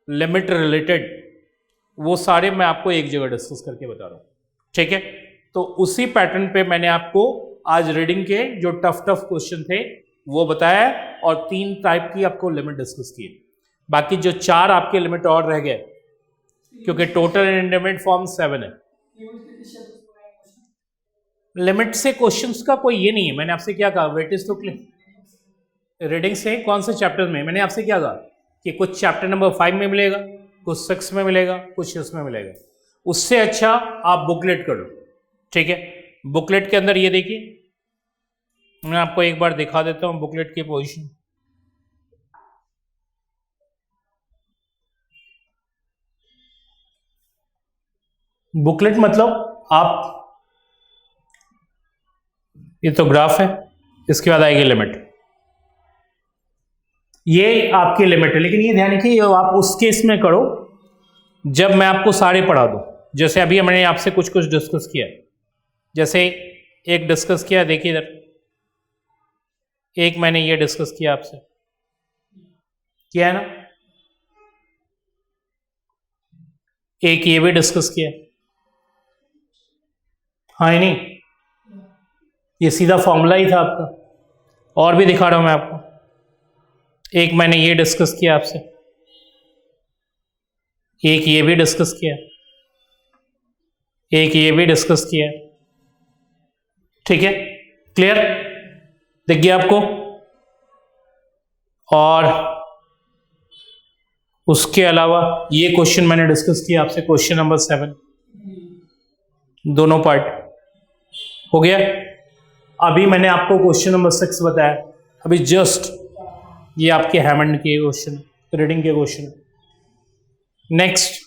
[SPEAKER 2] लिमिट रिलेटेड, वो सारे मैं आपको एक जगह डिस्कस करके बता रहा हूँ। ठीक है, तो उसी पैटर्न पे मैंने आपको आज रीडिंग के जो टफ क्वेश्चन थे वो बताया और 3 टाइप की आपको लिमिट डिस्कस की। बाकी जो 4 आपके लिमिट और रह गए, क्योंकि टोटल एंड इंडेफिनिट फॉर्म 7 है, लिमिट से क्वेश्चंस का कोई ये नहीं है। मैंने आपसे क्या कहा, wait is to clear reading से कौन से चैप्टर में, मैंने आपसे क्या कहा कि कुछ चैप्टर नंबर 5 में मिलेगा, कुछ 6 में मिलेगा, कुछ इसमें मिलेगा। उससे अच्छा आप बुकलेट करो, ठीक है। बुकलेट के अंदर ये देखिए, मैं आपको एक बार दिखा देता हूं बुकलेट की पोजीशन। बुकलेट मतलब आप, ये तो ग्राफ है, इसके बाद आएगी लिमिट, ये आपकी लिमिट है। लेकिन ये ध्यान रखिए आप उस केस में करो जब मैं आपको सारे पढ़ा दूं। जैसे अभी मैंने आपसे कुछ कुछ डिस्कस किया, जैसे एक डिस्कस किया, देखिए इधर एक मैंने ये डिस्कस किया आपसे, किया है ना, एक ये भी डिस्कस किया, हाँ नहीं, ये सीधा फॉर्मूला ही था आपका। और भी दिखा रहा हूं मैं आपको, एक मैंने ये डिस्कस किया आपसे, एक ये भी डिस्कस किया, एक ये भी डिस्कस किया, ठीक है, क्लियर दिख गया आपको। और उसके अलावा ये क्वेश्चन मैंने डिस्कस किया आपसे, क्वेश्चन नंबर 7, दोनों पार्ट हो गया। अभी मैंने आपको क्वेश्चन नंबर 6 बताया, अभी जस्ट ये आपके हैमंड के क्वेश्चन, रीडिंग के क्वेश्चन। नेक्स्ट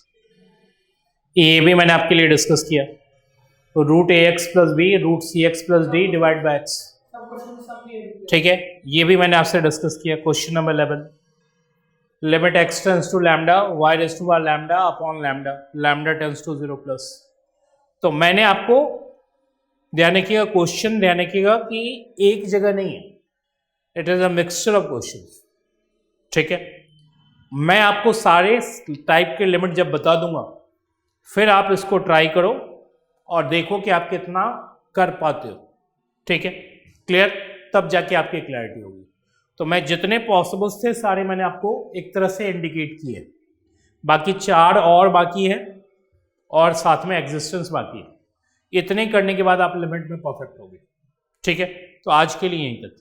[SPEAKER 2] ये भी मैंने आपके लिए डिस्कस किया, root AX plus b root CX plus d divide by X, ठीक है, ये भी मैंने आपसे डिस्कस किया। Question number 11, limit x tends to lambda y raise to power lambda upon lambda, lambda tends to 0 plus. तो मैंने आपको ध्यान रखिएगा, क्वेश्चन ध्यान रखिएगा कि एक जगह नहीं है, it is a mixture of question, ठीक है। मैं आपको सारे टाइप के लिमिट जब बता दूंगा, फिर आप इसको ट्राई करो और देखो कि आप कितना कर पाते हो, ठीक है, क्लियर, तब जाके आपकी क्लैरिटी होगी। तो मैं जितने पॉसिबल्स थे सारे मैंने आपको एक तरह से इंडिकेट किए, बाकी 4 और बाकी है और साथ में एग्जिस्टेंस बाकी है। इतने करने के बाद आप लिमिट में परफेक्ट होगे, ठीक है। तो आज के लिए यहीं तक।